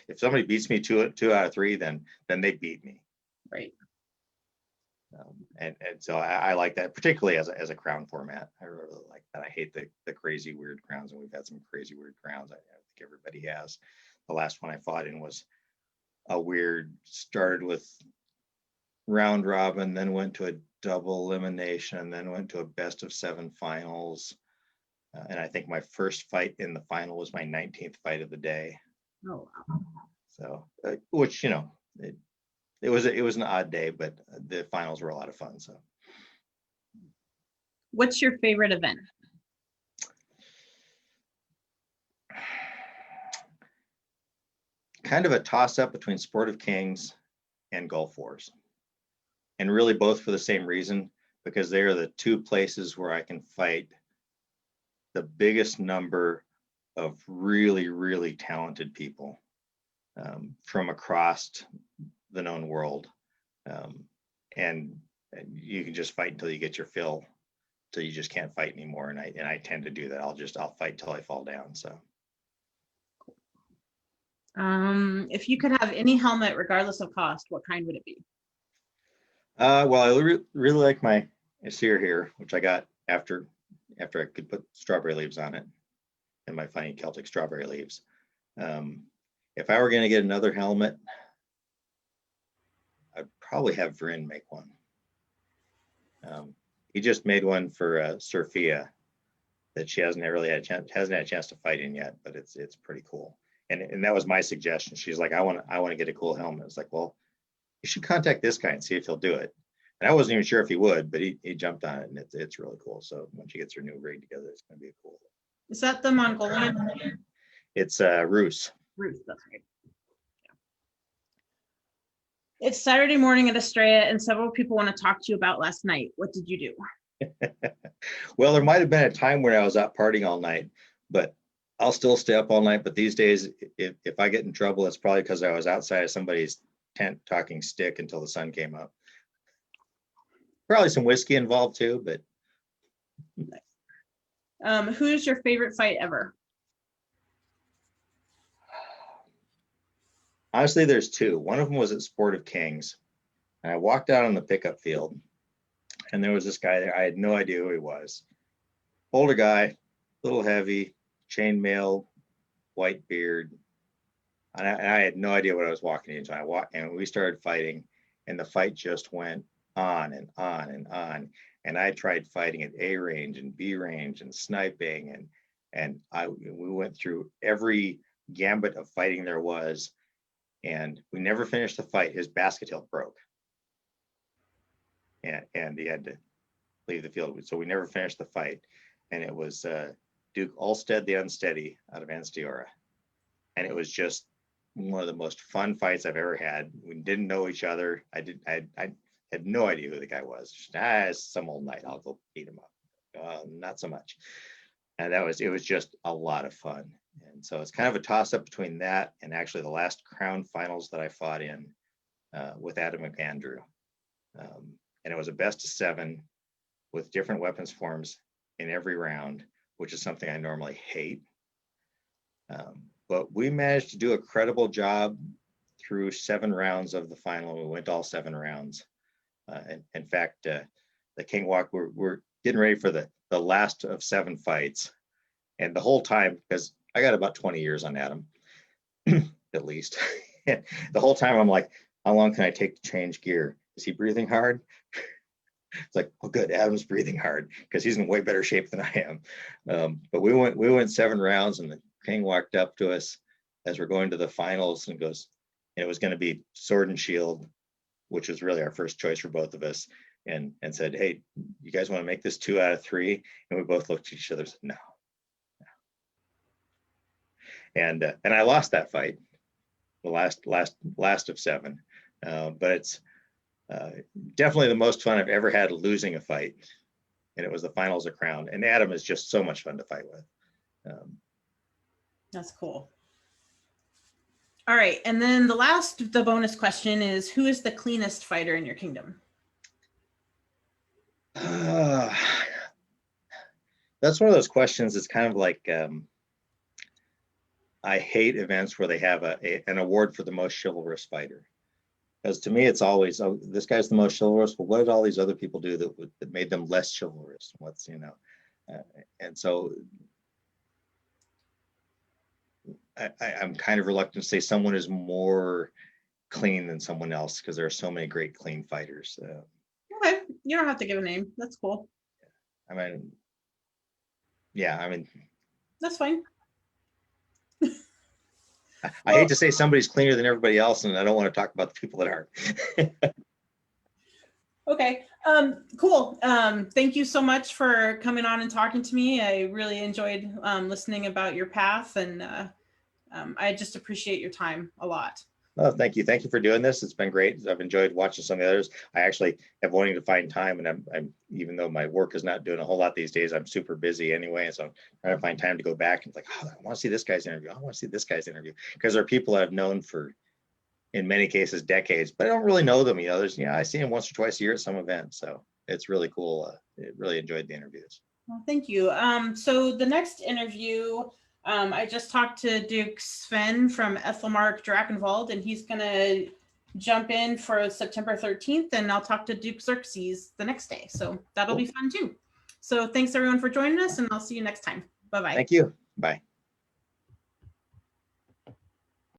If somebody beats me 2 out of 3, then they beat me. Right. And so I like that, particularly as a crown format. I really like that. I hate the crazy weird crowns, and we've had some crazy weird crowns. I think everybody has. The last one I fought in was a weird, started with round robin, then went to a double elimination, and then went to a best of 7 finals. And I think my first fight in the final was my 19th fight of the day. Oh, wow. So, which, it was an odd day, but the finals were a lot of fun. So, what's your favorite event? Kind of a toss-up between Sport of Kings and Gulf Wars, and really both for the same reason, because they are the 2 places where I can fight the biggest number of really, really talented people from across the known world, and you can just fight until you get your fill, till you just can't fight anymore. And I tend to do that. I'll fight till I fall down. So, if you could have any helmet, regardless of cost, what kind would it be? Well, I really like my Asir here, which I got after I could put strawberry leaves on it, and my funny Celtic strawberry leaves. If I were going to get another helmet, I'd probably have Vryn make one. He just made one for Sophia that she hasn't had a chance to fight in yet, but it's pretty cool. And that was my suggestion. She's like, I want to get a cool helmet. It's like, well, you should contact this guy and see if he'll do it. And I wasn't even sure if he would, but he jumped on it, and it's really cool. So when she gets her new rig together, it's going to be cool. Is that the Mongolian? It's Rus. Ruth, that's right. Yeah. It's Saturday morning at Estrella, and several people want to talk to you about last night. What did you do? Well, there might have been a time when I was out partying all night, but I'll still stay up all night. But these days, if I get in trouble, it's probably because I was outside of somebody's tent talking stick until the sun came up. Probably some whiskey involved too, but. Who's your favorite fight ever? Honestly, there's 2. One of them was at Sport of Kings, and I walked out on the pickup field, and there was this guy there. I had no idea who he was. Older guy, a little heavy, chainmail, white beard, and I had no idea what I was walking into. And we started fighting, and the fight just went on and on and on. And I tried fighting at A range and B range and sniping, and we went through every gambit of fighting there was, and we never finished the fight. His basket hilt broke, and he had to leave the field. So we never finished the fight, and it was Duke Ulstead the Unsteady out of Anstiora, and it was just one of the most fun fights I've ever had. We didn't know each other. I had no idea who the guy was. It's some old knight. I'll go beat him up. Not so much. And it was just a lot of fun. And And so it's kind of a toss up between that and actually the last crown finals that I fought in with Adam McAndrew. And it was a best of 7 with different weapons forms in every round, which is something I normally hate. But we managed to do a credible job through 7 rounds of the final. We went all 7 rounds. In fact, the King Walk, we're getting ready for the last of 7 fights. And the whole time, because I got about 20 years on Adam, at least. The whole time I'm like, how long can I take to change gear? Is he breathing hard? It's like, oh, good, Adam's breathing hard because he's in way better shape than I am. But we went 7 rounds, and the King walked up to us as we're going to the finals and goes, and it was going to be sword and shield, which was really our first choice for both of us, and said, hey, you guys want to make this 2 out of 3? And we both looked at each other and said, no. And I lost that fight, the last of 7. But it's definitely the most fun I've ever had losing a fight. And it was the finals of Crown. And Adam is just so much fun to fight with. That's cool. All right. And then the bonus question is, who is the cleanest fighter in your kingdom? That's one of those questions. It's kind of like, I hate events where they have an award for the most chivalrous fighter. Because to me, it's always, oh, this guy's the most chivalrous. Well, what did all these other people do that made them less chivalrous? What's, and so I'm kind of reluctant to say someone is more clean than someone else because there are so many great clean fighters. Okay, you don't have to give a name. That's cool. I mean, yeah, that's fine. I hate to say somebody's cleaner than everybody else, and I don't want to talk about the people that aren't. Okay, cool. Thank you so much for coming on and talking to me. I really enjoyed listening about your path, and I just appreciate your time a lot. Oh, thank you. Thank you for doing this. It's been great. I've enjoyed watching some of the others. I actually have wanting to find time, and I'm even though my work is not doing a whole lot these days, I'm super busy anyway. So I'm trying to find time to go back and like, oh, I want to see this guy's interview. I want to see this guy's interview, because there are people that I've known for, in many cases, decades, but I don't really know them. There's, I see them once or twice a year at some event. So it's really cool. Really enjoyed the interviews. Well, thank you. So the next interview, I just talked to Duke Sven from Ethelmark Drakenwald, and he's going to jump in for September 13th, and I'll talk to Duke Xerxes the next day. So that'll be fun too. So thanks everyone for joining us, and I'll see you next time. Bye-bye. Thank you. Bye.